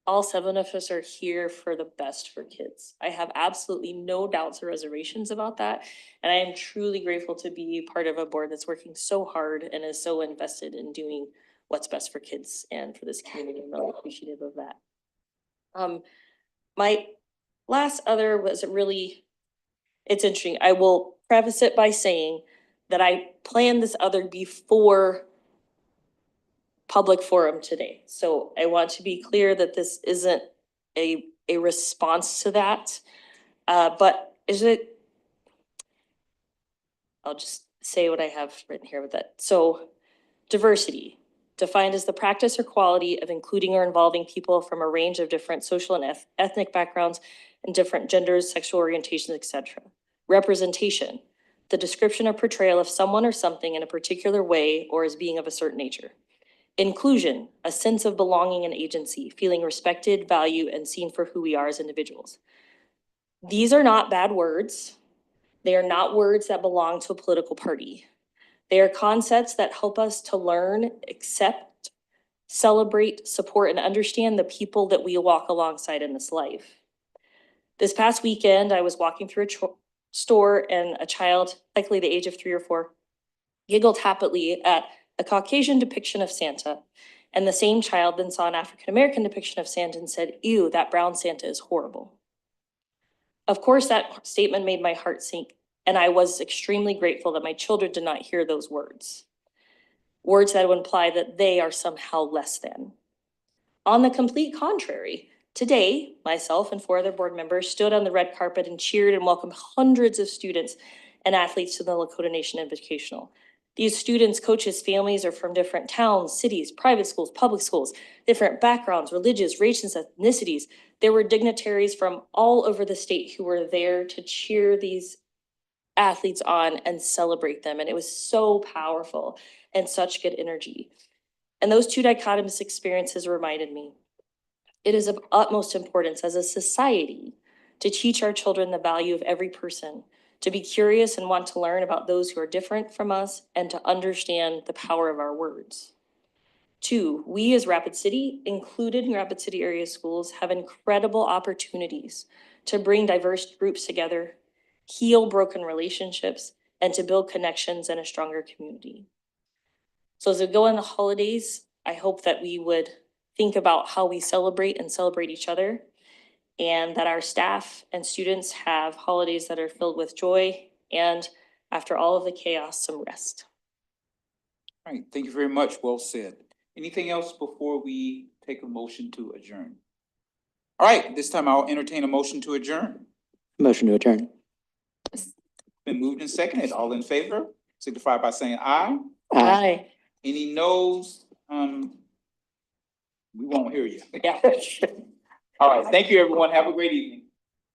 all 7 of us are here for the best for kids. I have absolutely no doubts or reservations about that. And I am truly grateful to be part of a board that's working so hard and is so invested in doing what's best for kids and for this community. I'm really appreciative of that. My last other was it's interesting. I will preface it by saying that I planned this other before public forum today. So I want to be clear that this isn't a response to that. But I'll just say what I have written here with that. So diversity, defined as the practice or quality of including or involving people from a range of different social and ethnic backgrounds and different genders, sexual orientations, etc. Representation, the description or portrayal of someone or something in a particular way or as being of a certain nature. Inclusion, a sense of belonging and agency, feeling respected, valued, and seen for who we are as individuals. These are not bad words. They are not words that belong to a political party. They are concepts that help us to learn, accept, celebrate, support, and understand the people that we walk alongside in this life. This past weekend, I was walking through a store and a child, likely the age of 3 or 4, giggled happily at a Caucasian depiction of Santa. And the same child then saw an African-American depiction of Santa and said, ew, that brown Santa is horrible. Of course, that statement made my heart sink, and I was extremely grateful that my children did not hear those words. Words that would imply that they are somehow less than. On the complete contrary, today, myself and 4 other board members stood on the red carpet and cheered and welcomed hundreds of students and athletes to the Lakota Nation Invitational. These students, coaches, families are from different towns, cities, private schools, public schools, different backgrounds, religious, races, ethnicities. There were dignitaries from all over the state who were there to cheer these athletes on and celebrate them. And it was so powerful and such good energy. And those two dichotomous experiences reminded me, it is of utmost importance as a society to teach our children the value of every person, to be curious and want to learn about those who are different from us, and to understand the power of our words. Two, we as Rapid City, included in Rapid City area schools, have incredible opportunities to bring diverse groups together, heal broken relationships, and to build connections and a stronger community. So as we go in the holidays, I hope that we would think about how we celebrate and celebrate each other, and that our staff and students have holidays that are filled with joy and, after all of the chaos, some rest. All right, thank you very much. Well said. Anything else before we take a motion to adjourn? All right, this time I'll entertain a motion to adjourn. Motion to adjourn. Been moved and seconded. All in favor, signify by saying aye. Aye. Any noes? We won't hear you. Yeah. All right, thank you, everyone. Have a great evening.